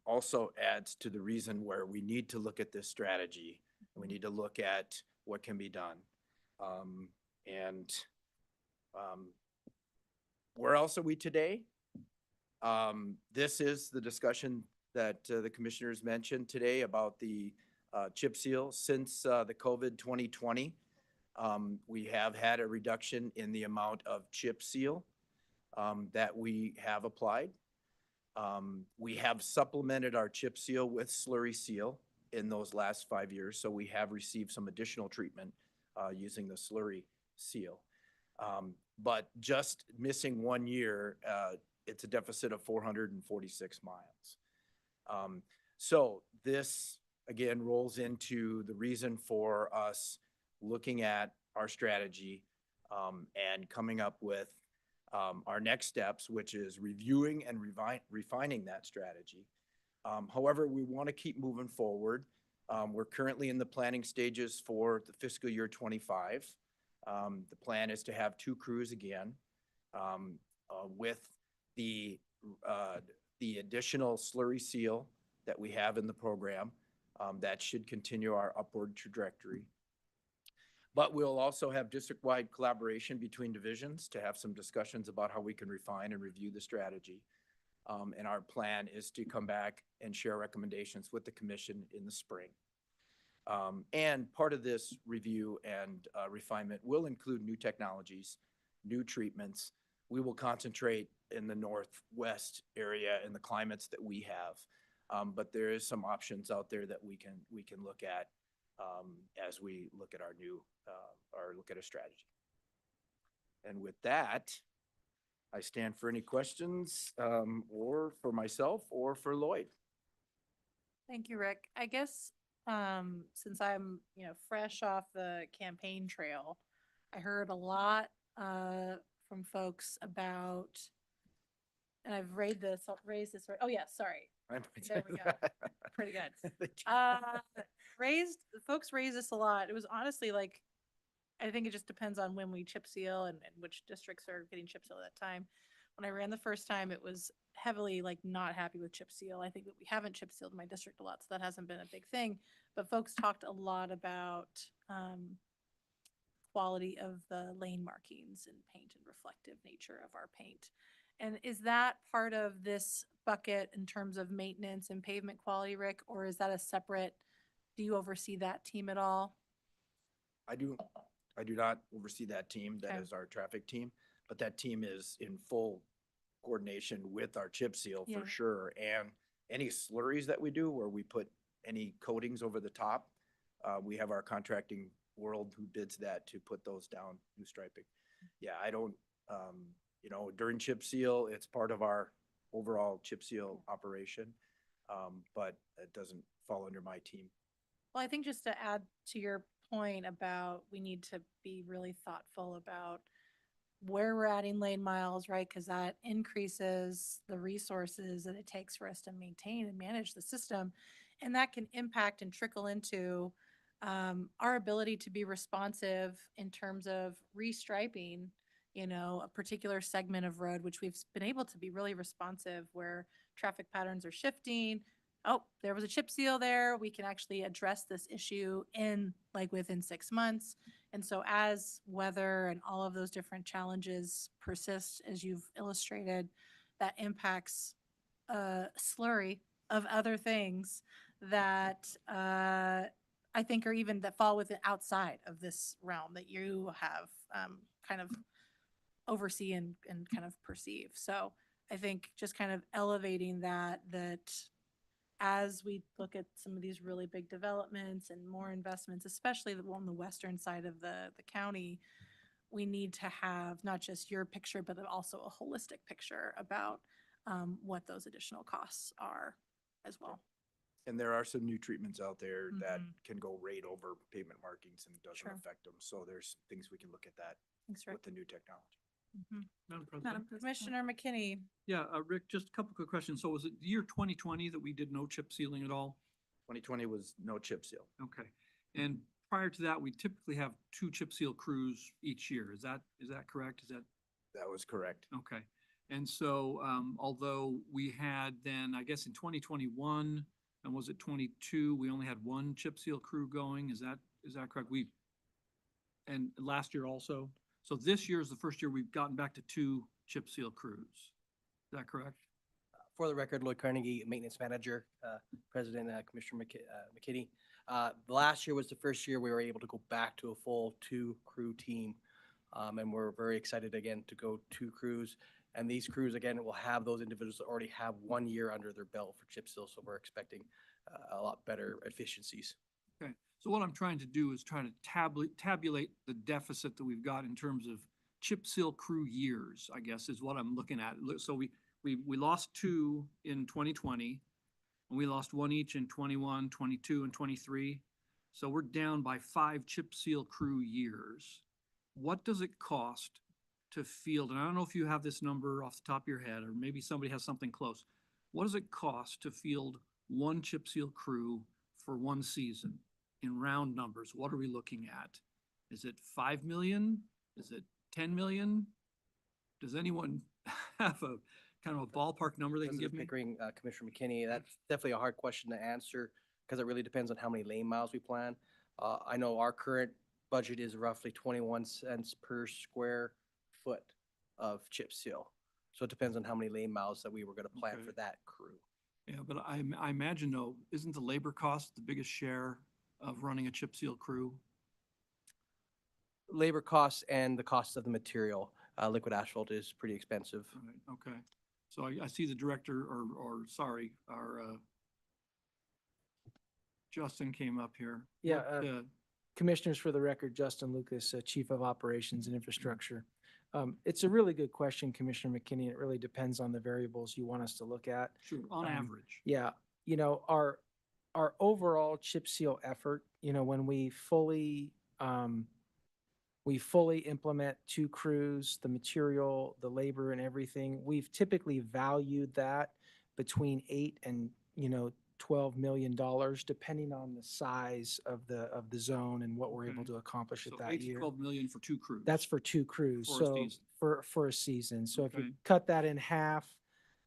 also adds to the reason where we need to look at this strategy. We need to look at what can be done. Where else are we today? This is the discussion that the commissioners mentioned today about the chip seal. Since the COVID 2020, we have had a reduction in the amount of chip seal that we have applied. We have supplemented our chip seal with slurry seal in those last 5 years. So we have received some additional treatment using the slurry seal. But just missing 1 year, it's a deficit of 446 miles. So this again rolls into the reason for us looking at our strategy and coming up with our next steps, which is reviewing and refining that strategy. However, we want to keep moving forward. We're currently in the planning stages for the fiscal year 25. The plan is to have 2 crews again, with the additional slurry seal that we have in the program. That should continue our upward trajectory. But we'll also have district-wide collaboration between divisions to have some discussions about how we can refine and review the strategy. And our plan is to come back and share recommendations with the commission in the spring. And part of this review and refinement will include new technologies, new treatments. We will concentrate in the northwest area in the climates that we have. But there is some options out there that we can look at as we look at our new look at a strategy. And with that, I stand for any questions, or for myself or for Lloyd. Thank you, Rick. I guess, since I'm, fresh off the campaign trail, I heard a lot, from folks about, and I've raised this, oh yeah, sorry. There we go. Pretty good. Folks raised this a lot. It was honestly like, I think it just depends on when we chip seal and which districts are getting chip seal at that time. When I ran the first time, it was heavily like not happy with chip seal. I think that we haven't chip sealed my district a lot, so that hasn't been a big thing. But folks talked a lot about quality of the lane markings and paint and reflective nature of our paint. And is that part of this bucket in terms of maintenance and pavement quality, Rick, or is that a separate, do you oversee that team at all? I do not oversee that team. That Okay. is our traffic team, but that team is in full coordination with our chip seal Yeah. for sure. And any slurries that we do where we put any coatings over the top, we have our contracting world who bids that to put those down, new striping. Yeah, I don't, during chip seal, it's part of our overall chip seal operation. But it doesn't fall under my team. Well, I think just to add to your point about we need to be really thoughtful about where we're adding lane miles, right? Because that increases the resources that it takes for us to maintain and manage the system. And that can impact and trickle into our ability to be responsive in terms of restriping, a particular segment of road, which we've been able to be really responsive where traffic patterns are shifting. Oh, there was a chip seal there. We can actually address this issue within 6 months. And so as weather and all of those different challenges persist, as you've illustrated, that impacts a slurry of other things that I think are even that fall within outside of this realm that you have kind of oversee and kind of perceive. So I think just kind of elevating that as we look at some of these really big developments and more investments, especially on the western side of the county, we need to have not just your picture, but also a holistic picture about what those additional costs are as well. And there are some new treatments out there that Mhm. can go right over pavement markings and doesn't Sure. affect them. So there's things we can look at that Thanks, Rick. with the new technology. Madam President? Madam President. Commissioner McKinney. Yeah, Rick, just a couple quick questions. So was it the year 2020 that we did no chip sealing at all? 2020 was no chip seal. Okay. And prior to that, we typically have 2 chip seal crews each year. Is that correct? Is that? That was correct. Okay. And so, although we had then, I guess in 2021, and was it 22, we only had 1 chip seal crew going. Is that correct? And last year also? So this year is the first year we've gotten back to 2 chip seal crews. Is that correct? For the record, Lloyd Carnegie, Maintenance Manager, President, Commissioner McKinney. Last year was the first year we were able to go back to a full 2-crew team. And we're very excited again to go 2 crews. And these crews, again, will have those individuals that already have 1 year under their belt for chip seal. So we're expecting a lot better efficiencies. Okay, so what I'm trying to do is try to tabulate the deficit that we've got in terms of chip seal crew years, I guess, is what I'm looking at. So we lost 2 in 2020, and we lost 1 each in 21, 22, and 23. So we're down by 5 chip seal crew years. What does it cost to field, and I don't know if you have this number off the top of your head, or maybe somebody has something close. What does it cost to field one chip seal crew for one season? In round numbers, what are we looking at? Is it 5 million? Is it 10 million? Does anyone have a kind of a ballpark number they can give President me? Pickering, Commissioner McKinney, that's definitely a hard question to answer because it really depends on how many lane miles we plan. I know our current budget is roughly 21 cents per square foot of chip seal. So it depends on how many lane miles that we were going to plan Okay. for that crew. Yeah, but I imagine though, isn't the labor cost the biggest share of running a chip seal crew? Labor costs and the cost of the material, liquid asphalt is pretty expensive. All right, okay. So I see the director, or sorry, our, Justin came up here. Yeah, What, Commissioners, for the record, Justin Lucas, Chief of Operations and Infrastructure. It's a really good question, Commissioner McKinney. It really depends on the variables you want us to look at. Sure, on average. Yeah, our overall chip seal effort, when we fully implement 2 crews, the material, the labor and everything, we've typically valued that between $8 and, $12 million, depending on the size of the zone and what we're able Okay. to accomplish So at that 8 to year. 12 million for 2 crews. That's for 2 crews. For a So season. for a season. So if you Okay. cut that in half,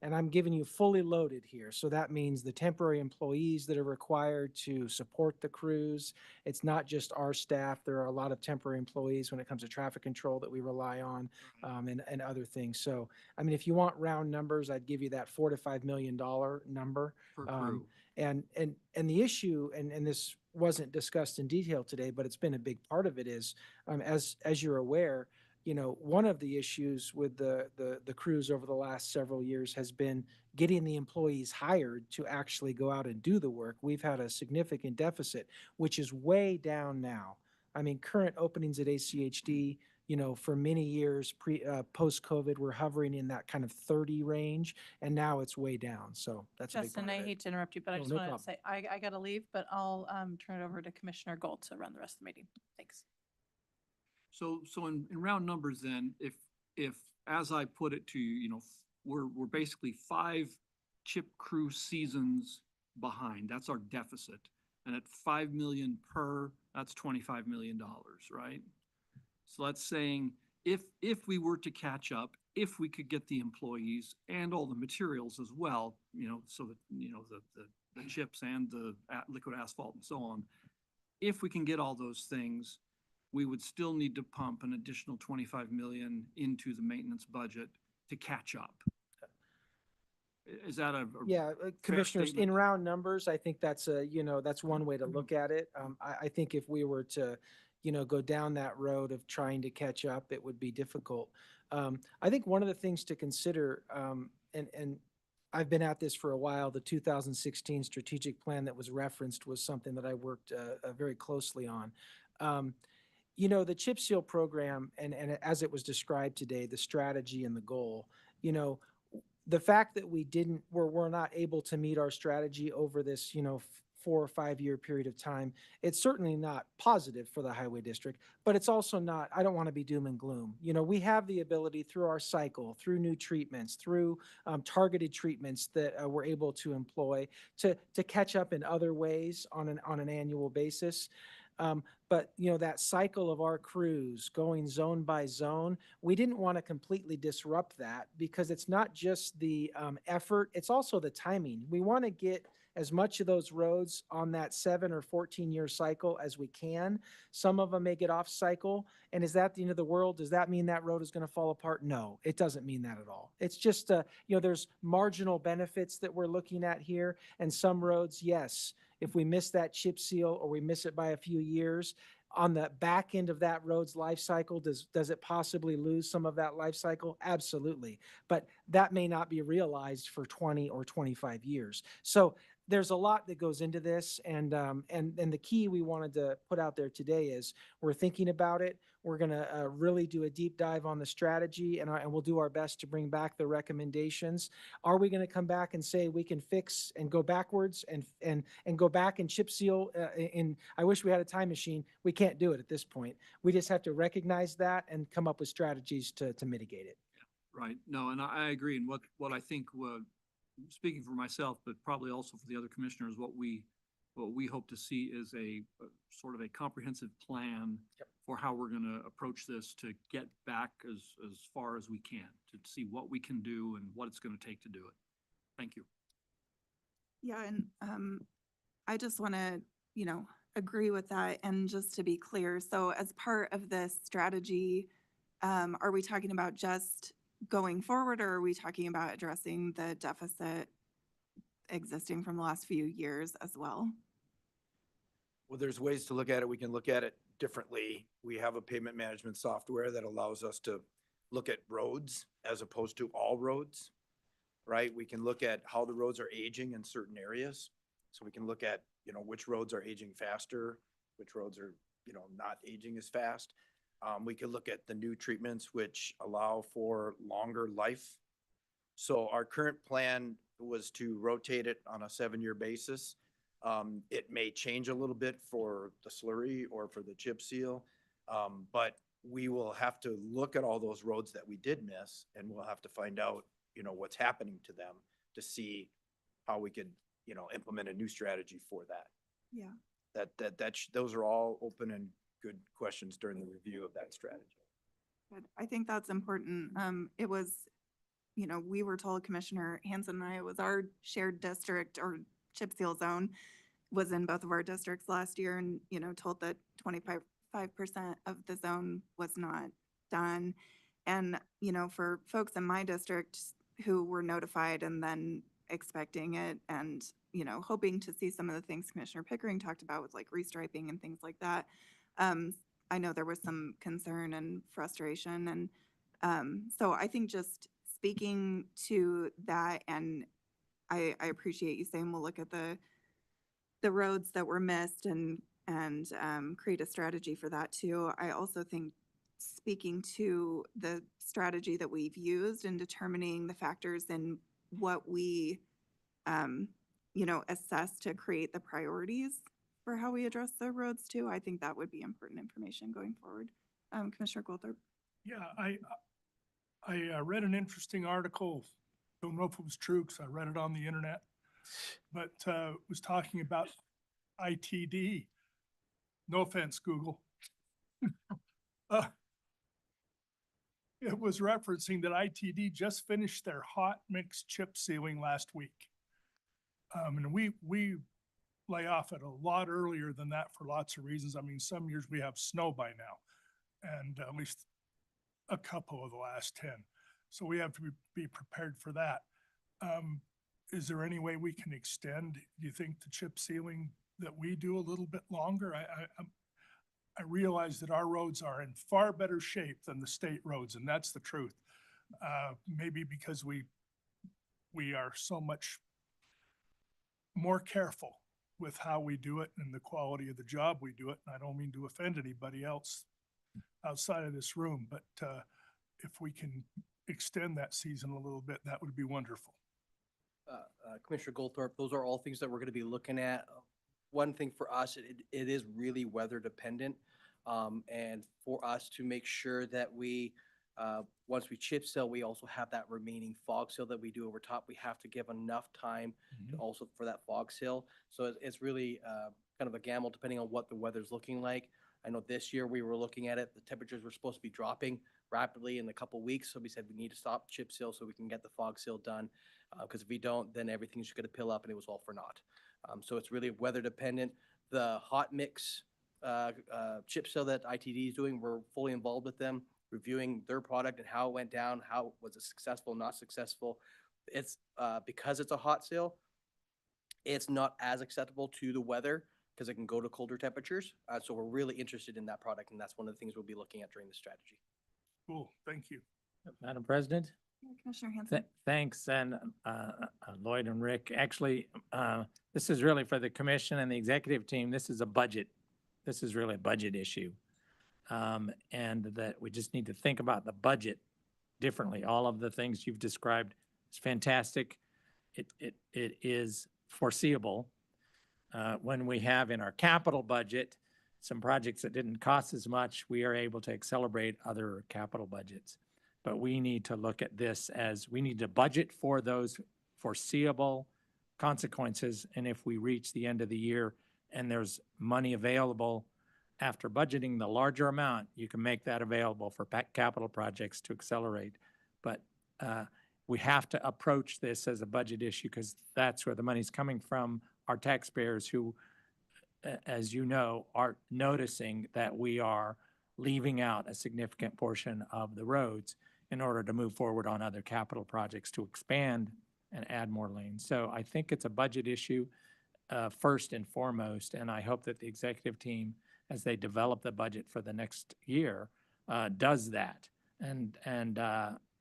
and I'm giving you fully loaded here. So that means the temporary employees that are required to support the crews. It's not just our staff. There are a lot of temporary employees when it comes to traffic control that we rely on, and other things. So, I mean, if you want round numbers, I'd give you that $4 to $5 million number. Per crew. And the issue, and this wasn't discussed in detail today, but it's been a big part of it is, as you're aware, one of the issues with the crews over the last several years has been getting the employees hired to actually go out and do the work. We've had a significant deficit, which is way down now. I mean, current openings at ACHD, for many years post-COVID, we're hovering in that kind of 30 range, and now it's way down. So that's a big Justin, part I of it. hate to interrupt you, but I No, just no wanted to problem. say, I gotta leave, but I'll turn it over to Commissioner Gold to run the rest of the meeting. Thanks. So in round numbers then, if, as I put it to you, we're basically 5 chip crew seasons behind. That's our deficit. And at 5 million per, that's $25 million, right? So that's saying if we were to catch up, if we could get the employees and all the materials as well, so that, the chips and the liquid asphalt and so on, if we can get all those things, we would still need to pump an additional 25 million into the maintenance budget to catch up. Is that a Yeah, Commissioners, in statement? round numbers, I think that's that's one way to look at it. I think if we were to, go down that road of trying to catch up, it would be difficult. I think one of the things to consider, and I've been at this for a while, the 2016 strategic plan that was referenced was something that I worked very closely on. The chip seal program, and as it was described today, the strategy and the goal, the fact that we're not able to meet our strategy over this, 4 or 5 year period of time, it's certainly not positive for the highway district, but it's also not, I don't want to be doom and gloom. We have the ability through our cycle, through new treatments, through targeted treatments that we're able to employ to catch up in other ways on an annual basis. But that cycle of our crews going zone by zone, we didn't want to completely disrupt that because it's not just the effort, it's also the timing. We want to get as much of those roads on that 7 or 14-year cycle as we can. Some of them may get off cycle. And is that the end of the world? Does that mean that road is going to fall apart? No, it doesn't mean that at all. It's just, there's marginal benefits that we're looking at here. And some roads, yes, if we miss that chip seal or we miss it by a few years, on the back end of that road's life cycle, does it possibly lose some of that life cycle? Absolutely. But that may not be realized for 20 or 25 years. So there's a lot that goes into this, and the key we wanted to put out there today is we're thinking about it. We're gonna really do a deep dive on the strategy, and we'll do our best to bring back the recommendations. Are we gonna come back and say we can fix and go backwards and go back and chip seal? I wish we had a time machine. We can't do it at this point. We just have to recognize that and come up with strategies to mitigate it. Right, no, and I agree, and what I think, speaking for myself, but probably also for the other commissioners, what we hope to see is a sort of a comprehensive plan for how we're gonna approach this to get back as far as we can, to see what we can do and what it's gonna take to do it. Thank you. Yeah, and I just want to, agree with that. And just to be clear, so as part of this strategy, are we talking about just going forward, or are we talking about addressing the deficit existing from the last few years as well? Well, there's ways to look at it. We can look at it differently. We have a pavement management software that allows us to look at roads as opposed to all roads, right? We can look at how the roads are aging in certain areas. So we can look at, which roads are aging faster, which roads are, not aging as fast. We can look at the new treatments which allow for longer life. So our current plan was to rotate it on a 7-year basis. It may change a little bit for the slurry or for the chip seal, but we will have to look at all those roads that we did miss, and we'll have to find out, what's happening to them to see how we could, implement a new strategy for that. Yeah. Those are all open and good questions during the review of that strategy. Good. I think that's important. It was, we were told, Commissioner Hanson and I, it was our shared district or chip seal zone was in both of our districts last year, and, told that 25% of the zone was not done. And, for folks in my district who were notified and then expecting it and, hoping to see some of the things Commissioner Pickering talked about with like restriping and things like that. I know there was some concern and frustration, and so I think just speaking to that, and I appreciate you saying we'll look at the roads that were missed and create a strategy for that too. I also think speaking to the strategy that we've used in determining the factors in what we assess to create the priorities for how we address the roads too. I think that would be important information going forward. Commissioner Goldthorpe. Yeah, I read an interesting article. Don't know if it was true because I read it on the internet, but it was talking about ITD. No offense, Google. It was referencing that ITD just finished their hot mix chip sealing last week. And we lay off it a lot earlier than that for lots of reasons. I mean, some years we have snow by now, and at least a couple of the last 10. So we have to be prepared for that. Is there any way we can extend, do you think, the chip sealing that we do a little bit longer? I realize that our roads are in far better shape than the state roads, and that's the truth. Maybe because we are so much more careful with how we do it and the quality of the job we do it. And I don't mean to offend anybody else outside of this room, but if we can extend that season a little bit, that would be wonderful. Commissioner Goldthorpe, those are all things that we're going to be looking at. One thing for us, it is really weather dependent. And for us to make sure that we, once we chip seal, we also have that remaining fog seal that we do over top. We have to give enough time to also for that fog seal. So it's really kind of a gamble depending on what the weather's looking like. I know this year we were looking at it, the temperatures were supposed to be dropping rapidly in a couple weeks. So we said we need to stop chip seal so we can get the fog seal done. Because if we don't, then everything's just going to pill up and it was all for naught. So it's really weather dependent. The hot mix chip seal that ITD is doing, we're fully involved with them, reviewing their product and how it went down, how was it successful, not successful. It's because it's a hot seal, it's not as acceptable to the weather because it can go to colder temperatures. So we're really interested in that product, and that's one of the things we'll be looking at during the strategy. Cool, thank you. Madam President? Commissioner Hanson. Thanks, and Lloyd and Rick. Actually, this is really for the commission and the executive team. This is a budget. This is really a budget issue. And that we just need to think about the budget differently. All of the things you've described is fantastic. It is foreseeable. When we have in our capital budget some projects that didn't cost as much, we are able to accelerate other capital budgets. But we need to look at this as we need to budget for those foreseeable consequences. And if we reach the end of the year and there's money available after budgeting the larger amount, you can make that available for capital projects to accelerate. But we have to approach this as a budget issue because that's where the money's coming from. Our taxpayers who, as you know, are noticing that we are leaving out a significant portion of the roads in order to move forward on other capital projects to expand and add more lanes. So I think it's a budget issue first and foremost, and I hope that the executive team, as they develop the budget for the next year, does that and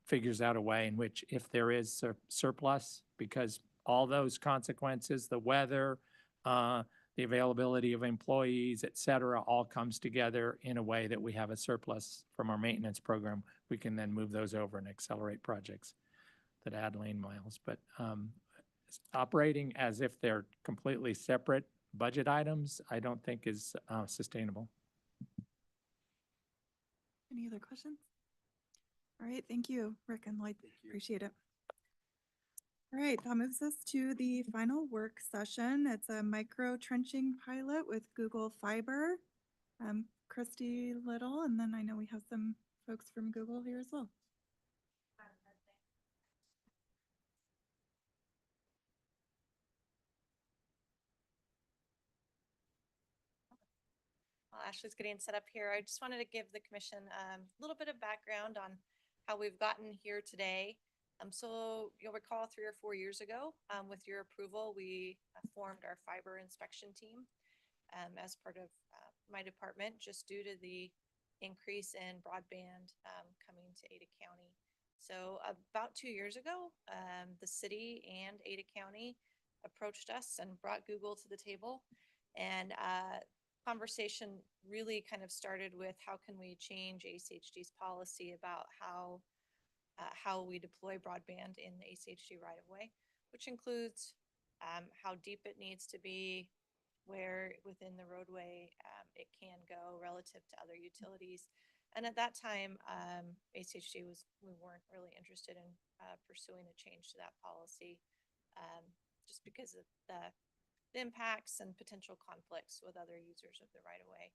figures out a way in which if there is surplus, because all those consequences, the weather, the availability of employees, et cetera, all comes together in a way that we have a surplus from our maintenance program. We can then move those over and accelerate projects that add lane miles. But operating as if they're completely separate budget items, I don't think is sustainable. Any other questions? All right, thank you, Rick and Lloyd. Appreciate it. All right, that moves us to the final work session. It's a micro trenching pilot with Google Fiber. Christy Little, and then I know we have some folks from Google here as well. While Ashley's getting set up here, I just wanted to give the commission a little bit of background on how we've gotten here today. So you'll recall 3 or 4 years ago, with your approval, we formed our fiber inspection team as part of my department, just due to the increase in broadband coming to Ada County. So about 2 years ago, the city and Ada County approached us and brought Google to the table, and conversation really kind of started with how can we change ACHD's policy about how we deploy broadband in the ACHD right-of-way, which includes how deep it needs to be, where within the roadway it can go relative to other utilities. And at that time, ACHD we weren't really interested in pursuing a change to that policy, just because of the impacts and potential conflicts with other users of the right-of-way.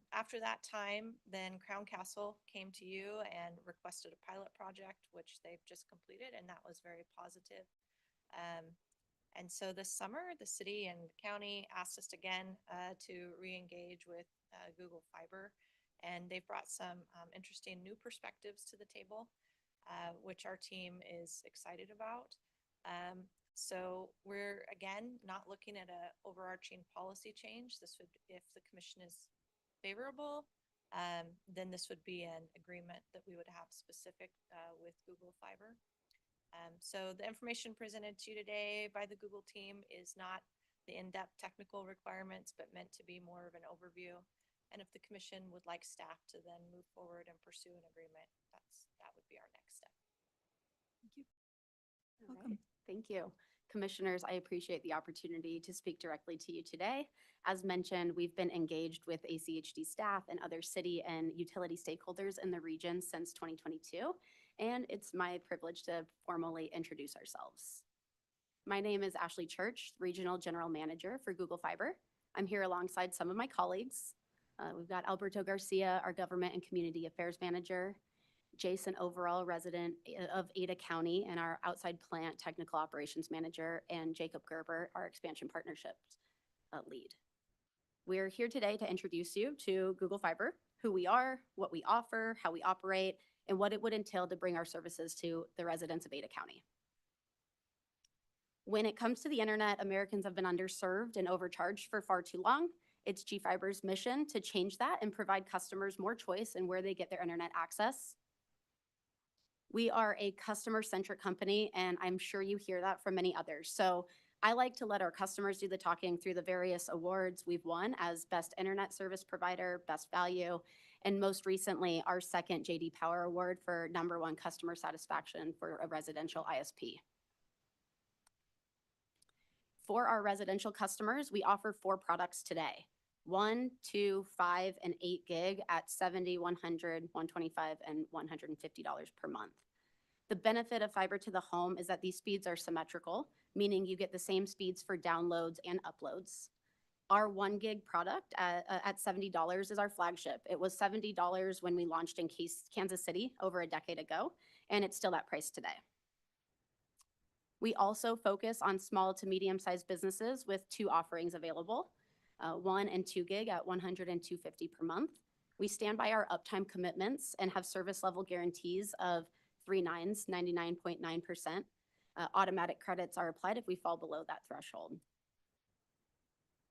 After that time, then Crown Castle came to you and requested a pilot project, which they've just completed, and that was very positive. And so this summer, the city and county asked us again to re-engage with Google Fiber, and they've brought some interesting new perspectives to the table, which our team is excited about. So we're, again, not looking at an overarching policy change. This would, if the commission is favorable, then this would be an agreement that we would have specific with Google Fiber. So the information presented to you today by the Google team is not the in-depth technical requirements, but meant to be more of an overview. And if the commission would like staff to then move forward and pursue an agreement, that would be our next step. Thank you. All Welcome. right. Thank you. Commissioners, I appreciate the opportunity to speak directly to you today. As mentioned, we've been engaged with ACHD staff and other city and utility stakeholders in the region since 2022, and it's my privilege to formally introduce ourselves. My name is Ashley Church, Regional General Manager for Google Fiber. I'm here alongside some of my colleagues. We've got Alberto Garcia, our Government and Community Affairs Manager, Jason Overall, resident of Ada County, and our outside plant technical operations manager, and Jacob Gerber, our expansion partnerships lead. We're here today to introduce you to Google Fiber, who we are, what we offer, how we operate, and what it would entail to bring our services to the residents of Ada County. When it comes to the internet, Americans have been underserved and overcharged for far too long. It's G-Fiber's mission to change that and provide customers more choice in where they get their internet access. We are a customer-centric company, and I'm sure you hear that from many others. So I like to let our customers do the talking through the various awards we've won as Best Internet Service Provider, Best Value, and most recently, our second JD Power Award for #1 customer satisfaction for a residential ISP. For our residential customers, we offer 4 products today: 1, 2, 5, and 8 gig at $70, $100, $125, and $150 per month. The benefit of fiber to the home is that these speeds are symmetrical, meaning you get the same speeds for downloads and uploads. Our 1 gig product at $70 is our flagship. It was $70 when we launched in Kansas City over a decade ago, and it's still that price today. We also focus on small to medium-sized businesses with 2 offerings available, 1 and 2 gig at $100 and $250 per month. We stand by our uptime commitments and have service level guarantees of 3 nines, 99.9%. Automatic credits are applied if we fall below that threshold.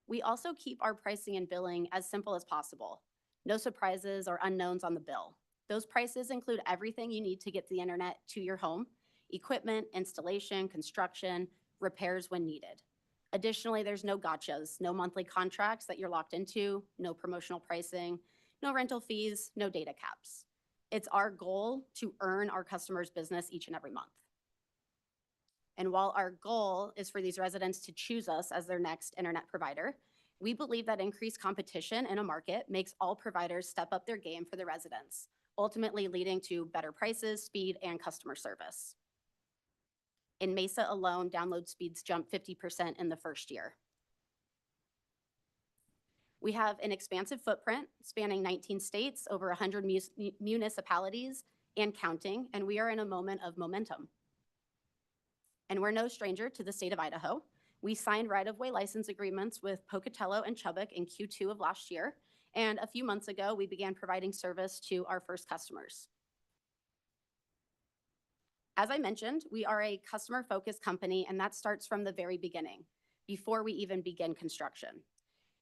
We also keep our pricing and billing as simple as possible. No surprises or unknowns on the bill. Those prices include everything you need to get the internet to your home: equipment, installation, construction, repairs when needed. Additionally, there's no gotchas, no monthly contracts that you're locked into, no promotional pricing, no rental fees, no data caps. It's our goal to earn our customers' business each and every month. And while our goal is for these residents to choose us as their next internet provider, we believe that increased competition in a market makes all providers step up their game for the residents, ultimately leading to better prices, speed, and customer service. In Mesa alone, download speeds jumped 50% in the first year. We have an expansive footprint spanning 19 states, over 100 municipalities and counting, and we are in a moment of momentum. And we're no stranger to the state of Idaho. We signed right-of-way license agreements with Pocatello and Chubbuck in Q2 of last year, and a few months ago, we began providing service to our first customers. As I mentioned, we are a customer-focused company, and that starts from the very beginning, before we even begin construction.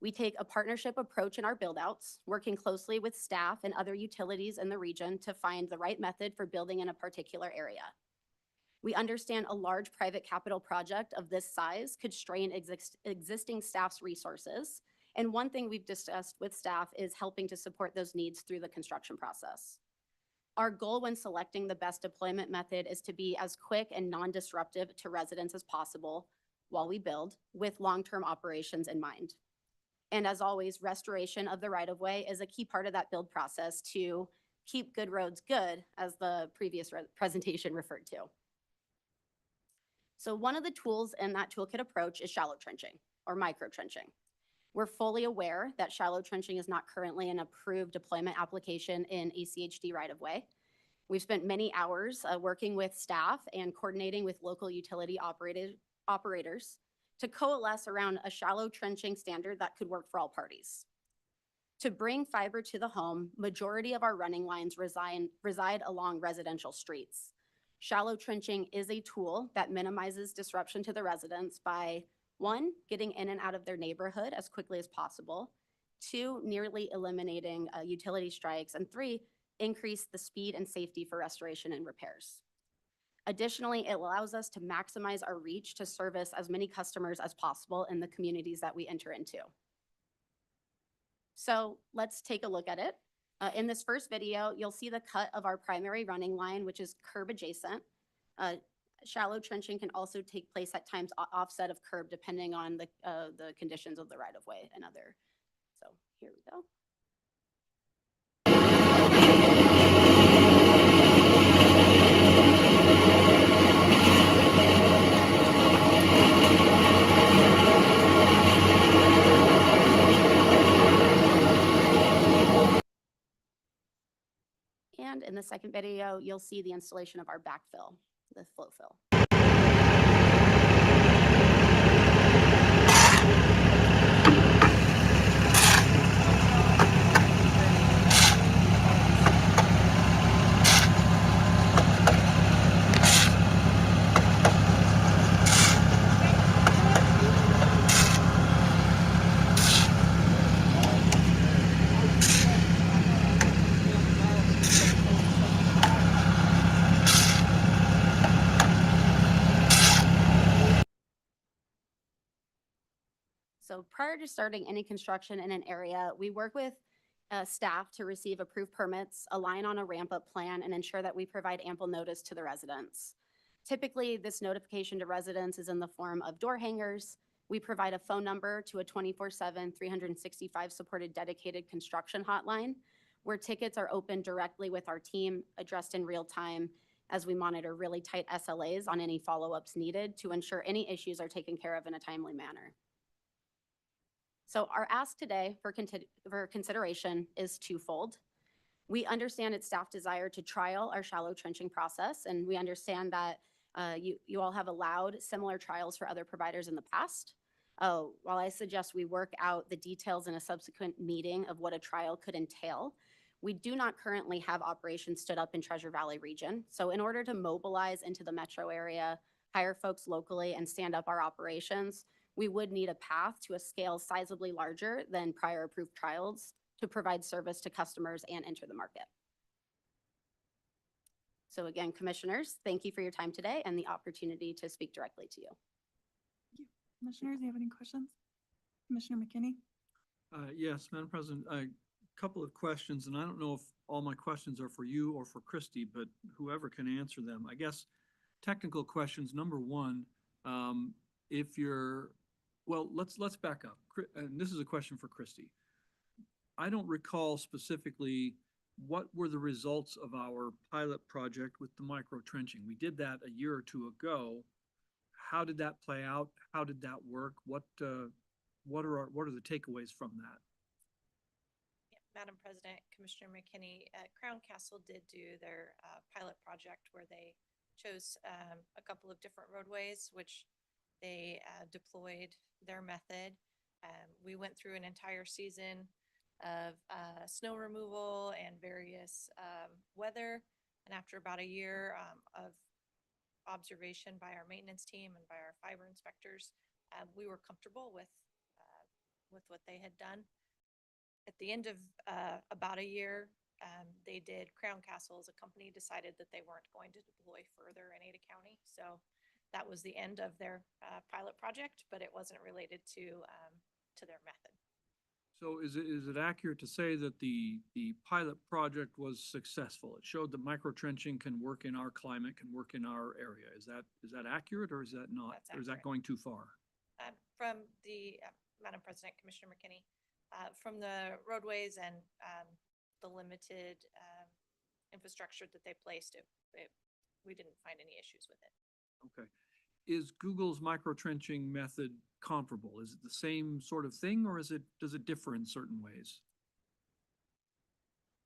We take a partnership approach in our build-outs, working closely with staff and other utilities in the region to find the right method for building in a particular area. We understand a large private capital project of this size could strain existing staff's resources, and one thing we've discussed with staff is helping to support those needs through the construction process. Our goal when selecting the best deployment method is to be as quick and non-disruptive to residents as possible while we build, with long-term operations in mind. And as always, restoration of the right-of-way is a key part of that build process to keep good roads good, as the previous presentation referred to. So one of the tools in that toolkit approach is shallow trenching or micro trenching. We're fully aware that shallow trenching is not currently an approved deployment application in ACHD right-of-way. We've spent many hours working with staff and coordinating with local utility operators to coalesce around a shallow trenching standard that could work for all parties. To bring fiber to the home, majority of our running lines reside along residential streets. Shallow trenching is a tool that minimizes disruption to the residents by 1, getting in and out of their neighborhood as quickly as possible, 2, nearly eliminating utility strikes, and 3, increase the speed and safety for restoration and repairs. Additionally, it allows us to maximize our reach to service as many customers as possible in the communities that we enter into. So let's take a look at it. In this first video, you'll see the cut of our primary running line, which is curb adjacent. Shallow trenching can also take place at times offset of curb, depending on the conditions of the right-of-way and other. So here we go. And in the second video, you'll see the installation of our backfill, the flow fill. So prior to starting any construction in an area, we work with staff to receive approved permits, align on a ramp-up plan, and ensure that we provide ample notice to the residents. Typically, this notification to residents is in the form of door hangers. We provide a phone number to a 24/7, 365 supported dedicated construction hotline where tickets are opened directly with our team, addressed in real time as we monitor really tight SLAs on any follow-ups needed to ensure any issues are taken care of in a timely manner. So our ask today for consideration is twofold. We understand it's staff desire to trial our shallow trenching process, and we understand that you all have allowed similar trials for other providers in the past. While I suggest we work out the details in a subsequent meeting of what a trial could entail, we do not currently have operations stood up in Treasure Valley region. So in order to mobilize into the metro area, hire folks locally, and stand up our operations, we would need a path to a scale sizably larger than prior approved trials to provide service to customers and enter the market. So again, commissioners, thank you for your time today and the opportunity to speak directly to you. Commissioners, do you have any questions? Commissioner McKinney? Yes, Madam President, a couple of questions, and I don't know if all my questions are for you or for Christie, but whoever can answer them. I guess technical questions, number one, if you're, well, let's back up. And this is a question for Christie. I don't recall specifically what were the results of our pilot project with the micro trenching. We did that a year or two ago. How did that play out? How did that work? What are the takeaways from that? Yeah, Madam President, Commissioner McKinney, Crown Castle did do their pilot project where they chose a couple of different roadways, which they deployed their method. We went through an entire season of snow removal and various weather. And after about a year of observation by our maintenance team and by our fiber inspectors, we were comfortable with what they had done. At the end of about a year, they did, Crown Castle as a company decided that they weren't going to deploy further in Ada County. So that was the end of their pilot project, but it wasn't related to their method. So is it accurate to say that the pilot project was successful? It showed that micro trenching can work in our climate, can work in our area. Is that accurate, or is that not? That's Or is that accurate. going too far? From the, Madam President, Commissioner McKinney, from the roadways and the limited infrastructure that they placed, we didn't find any issues with it. Okay. Is Google's micro trenching method comparable? Is it the same sort of thing, or does it differ in certain ways?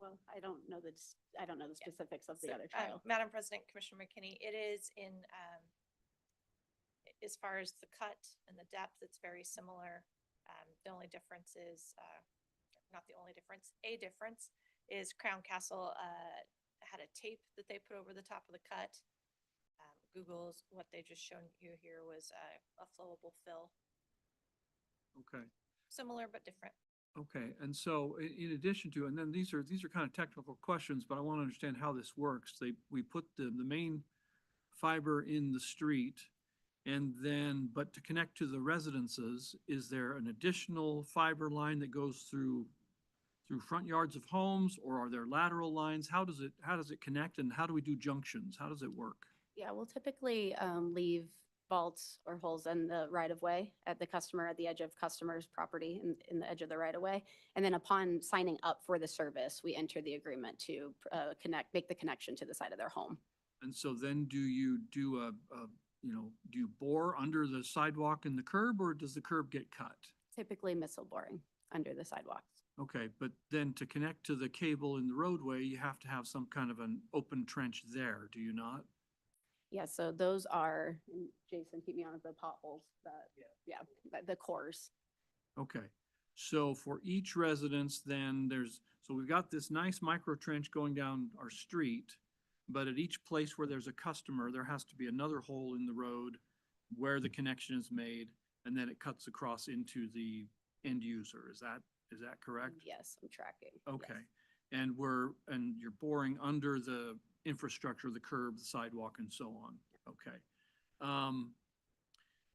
Well, I don't know the specifics of the So, other trial. Madam President, Commissioner McKinney, it is in, as far as the cut and the depth, it's very similar. The only difference is, not the only difference, a difference is Crown Castle had a tape that they put over the top of the cut. Google's, what they just shown you here was a flowable fill. Okay. Similar but different. Okay, and so in addition to, and then these are kind of technical questions, but I want to understand how this works. We put the main fiber in the street, and then, but to connect to the residences, is there an additional fiber line that goes through front yards of homes, or are there lateral lines? How does it connect, and how do we do junctions? How does it work? Yeah, we'll typically leave vaults or holes in the right-of-way at the edge of customer's property in the edge of the right-of-way. And then upon signing up for the service, we enter the agreement to make the connection to the side of their home. And so then do you do do you bore under the sidewalk and the curb, or does the curb get cut? Typically missile boring under the sidewalks. Okay, but then to connect to the cable in the roadway, you have to have some kind of an open trench there, do you not? Yeah, so those are, and Jason, keep me on the potholes, the cores. Okay, so for each residence, then so we've got this nice micro trench going down our street, but at each place where there's a customer, there has to be another hole in the road where the connection is made, and then it cuts across into the end user. Is that correct? Yes, I'm tracking. Okay, Yes. and you're boring under the infrastructure, the curb, the sidewalk, and so on. Okay.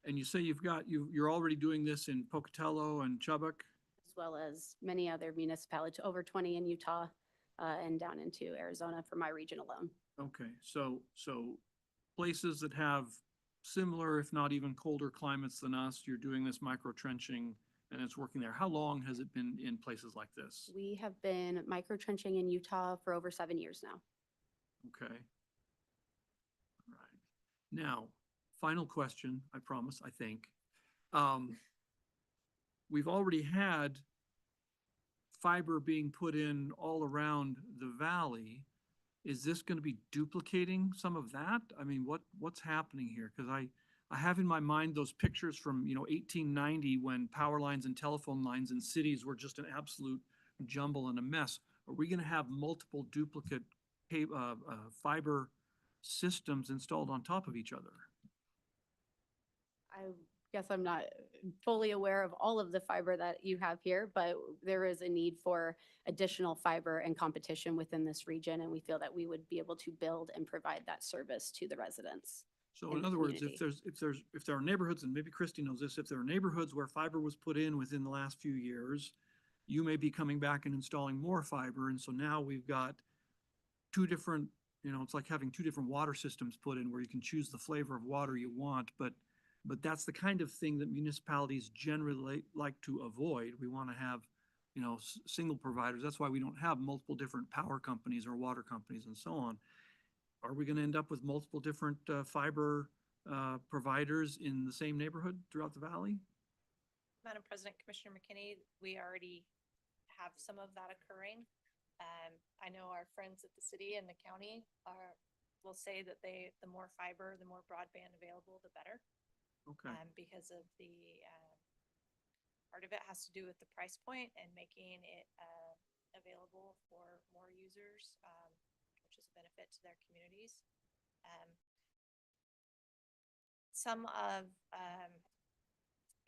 And you say you're already doing this in Pocatello and Chubbuck? As well as many other municipalities, over 20 in Utah, and down into Arizona for my region alone. Okay, so places that have similar, if not even colder climates than us, you're doing this micro trenching and it's working there. How long has it been in places like this? We have been micro trenching in Utah for over 7 years now. Okay. All right. Now, final question, I promise, I think. We've already had fiber being put in all around the valley. Is this going to be duplicating some of that? I mean, what's happening here? Because I have in my mind those pictures from, 1890 when power lines and telephone lines in cities were just an absolute jumble and a mess. Are we going to have multiple duplicate fiber systems installed on top of each other? I guess I'm not fully aware of all of the fiber that you have here, but there is a need for additional fiber and competition within this region, and we feel that we would be able to build and provide that service to the residents. So in in the other words, community. if there are neighborhoods, and maybe Christy knows this, if there are neighborhoods where fiber was put in within the last few years, you may be coming back and installing more fiber, and so now we've got two different, it's like having two different water systems put in where you can choose the flavor of water you want, but that's the kind of thing that municipalities generally like to avoid. We want to have, single providers. That's why we don't have multiple different power companies or water companies and so on. Are we going to end up with multiple different fiber providers in the same neighborhood throughout the valley? Madam President, Commissioner McKinney, we already have some of that occurring. I know our friends at the city and the county will say that the more fiber, the more broadband available, the better. Okay. Because of the part of it has to do with the price point and making it available for more users, which is a benefit to their communities. Some of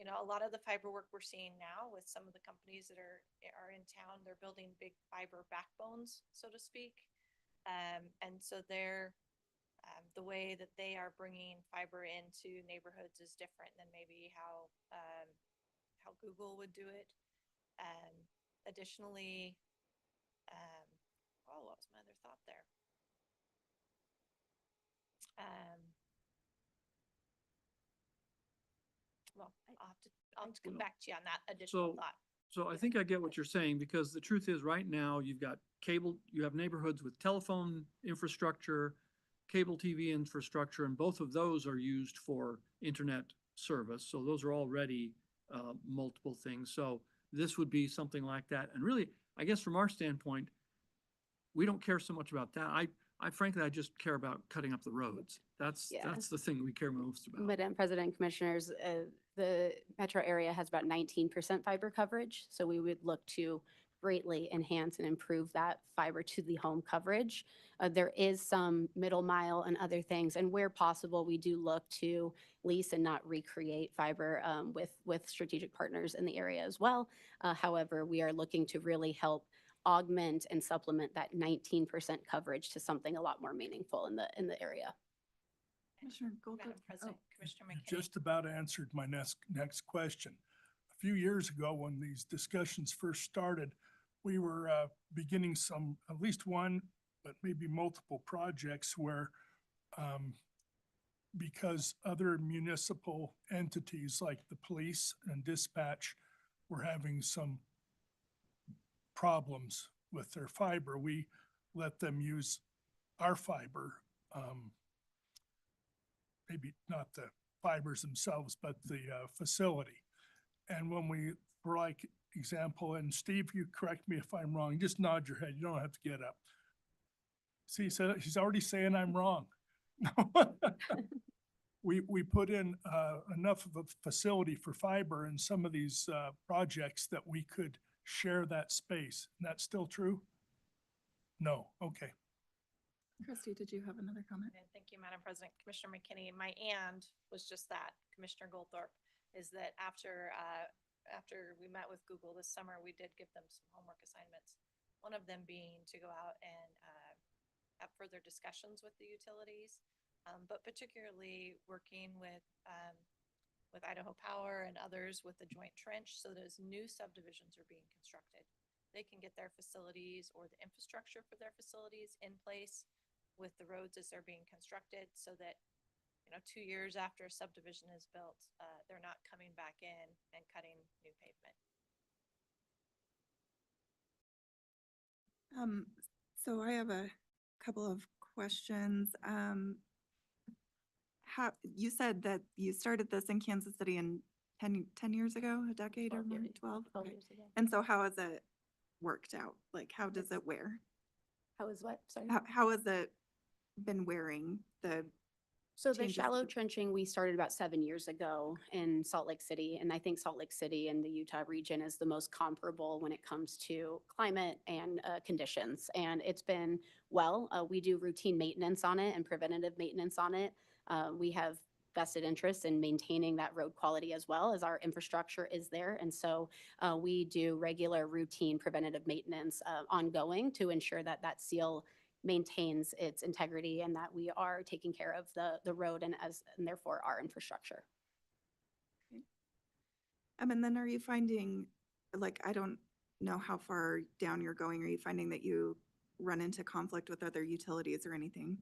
a lot of the fiber work we're seeing now with some of the companies that are in town, they're building big fiber backbones, so to speak. And so they're the way that they are bringing fiber into neighborhoods is different than maybe how Google would do it. Additionally, what was my other thought there? Well, I'll have to come back to you on that additional thought. So I think I get what you're saying, because the truth is right now you've got you have neighborhoods with telephone infrastructure, cable TV infrastructure, and both of those are used for internet service. So those are already multiple things. So this would be something like that. And really, I guess from our standpoint, we don't care so much about that. I frankly, I just care about cutting up the roads. That's the thing we care most about. Madam President, Commissioners, the metro area has about 19% fiber coverage. So we would look to greatly enhance and improve that fiber to the home coverage. There is some middle mile and other things, and where possible, we do look to lease and not recreate fiber with strategic partners in the area as well. However, we are looking to really help augment and supplement that 19% coverage to something a lot more meaningful in the area. Commissioner Madam President, Commissioner You McKinney. just about answered my next question. A few years ago, when these discussions first started, we were beginning at least one, but maybe multiple projects where because other municipal entities like the police and dispatch were having some problems with their fiber, we let them use our fiber. Maybe not the fibers themselves, but the facility. And when we were like, example, and Steve, you correct me if I'm wrong, just nod your head, you don't have to get up. See, so he's already saying I'm wrong. We put in enough of a facility for fiber in some of these projects that we could share that space. And that's still true? No, okay. Christy, did you have another comment? And thank you, Madam President. Commissioner McKinney, my "and" was just that, Commissioner Goldthorpe, is that after we met with Google this summer, we did give them some homework assignments. One of them being to go out and have further discussions with the utilities, but particularly working with with Idaho Power and others with the joint trench. So that as new subdivisions are being constructed, they can get their facilities or the infrastructure for their facilities in place with the roads as they're being constructed, so that, 2 years after a subdivision is built, they're not coming back in and cutting new pavement. So I have a couple of questions. How, you said that you started this in Kansas City in 10 years ago, a decade or 12 more, years. 12? 12 Okay. years ago. And so how has it worked out? Like, how does it wear? How is what? Sorry. How has it been wearing the So the changes to shallow the- trenching, we started about 7 years ago in Salt Lake City. And I think Salt Lake City and the Utah region is the most comparable when it comes to climate and conditions. And it's been well. We do routine maintenance on it and preventative maintenance on it. We have vested interest in maintaining that road quality as well, as our infrastructure is there. And so we do regular routine preventative maintenance ongoing to ensure that that seal maintains its integrity and that we are taking care of the road and therefore our infrastructure. And then are you finding, like, I don't know how far down you're going. Are you finding that you run into conflict with other utilities or anything?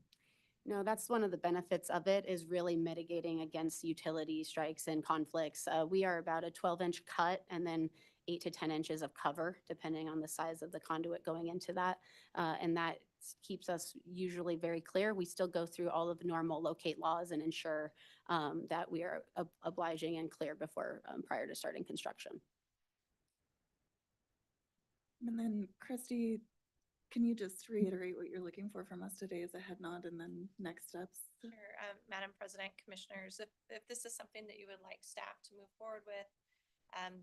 No, that's one of the benefits of it, is really mitigating against utility strikes and conflicts. We are about a 12-inch cut and then 8 to 10 inches of cover, depending on the size of the conduit going into that. And that keeps us usually very clear. We still go through all of the normal locate laws and ensure that we are obliging and clear before, prior to starting construction. And then Christy, can you just reiterate what you're looking for from us today as a head nod and then next steps? Sure, Madam President, Commissioners, if this is something that you would like staff to move forward with,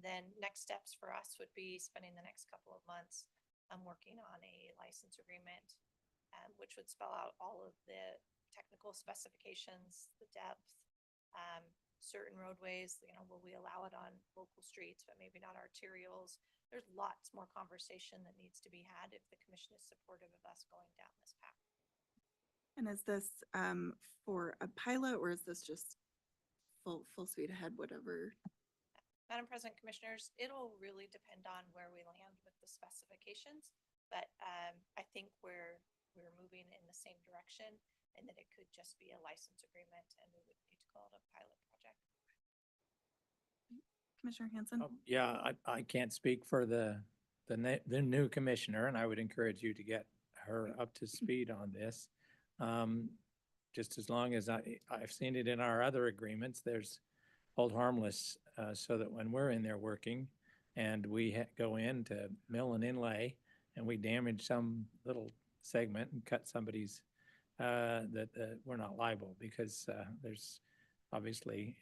then next steps for us would be spending the next couple of months working on a license agreement, which would spell out all of the technical specifications, the depth, certain roadways, will we allow it on local streets, but maybe not arterials. There's lots more conversation that needs to be had if the commission is supportive of us going down this path. And is this for a pilot, or is this just full speed ahead, whatever? Madam President, Commissioners, it'll really depend on where we land with the specifications, but I think we're moving in the same direction, and that it could just be a license agreement and we would need to call it a pilot project. Commissioner Hanson? Yeah, I can't speak for the new commissioner, and I would encourage you to get her up to speed on this. Just as long as I've seen it in our other agreements, there's hold harmless, so that when we're in there working and we go in to mill and inlay and we damage some little segment and cut somebody's, that we're not liable, because there's obviously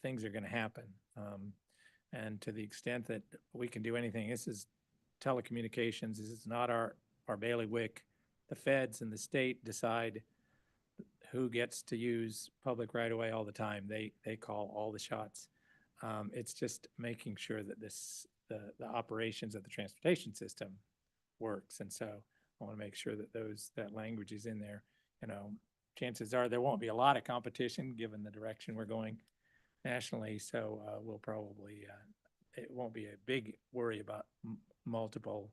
things are going to happen. And to the extent that we can do anything, this is telecommunications, this is not our bailiwick. The feds and the state decide who gets to use public right of way all the time. They call all the shots. It's just making sure that the operations of the transportation system works. And so I want to make sure that that language is in there. Chances are there won't be a lot of competition given the direction we're going nationally. So we'll probably, it won't be a big worry about multiple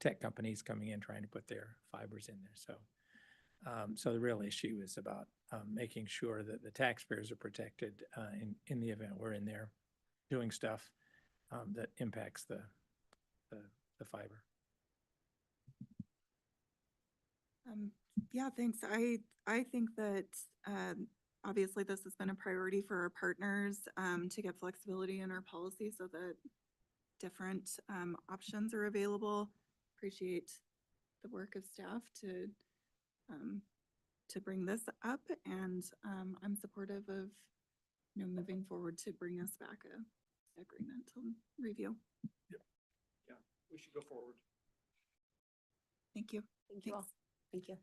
tech companies coming in trying to put their fibers in there. So the real issue is about making sure that the taxpayers are protected in the event we're in there doing stuff that impacts the fiber. Yeah, thanks. I think that obviously this has been a priority for our partners to get flexibility in our policy so that different options are available. Appreciate the work of staff to bring this up, and I'm supportive of moving forward to bring us back a agreement to review. Yeah, we should go forward. Thank you. Thank you all. Thanks. Thank you.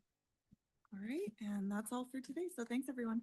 All right, and that's all for today. So thanks, everyone.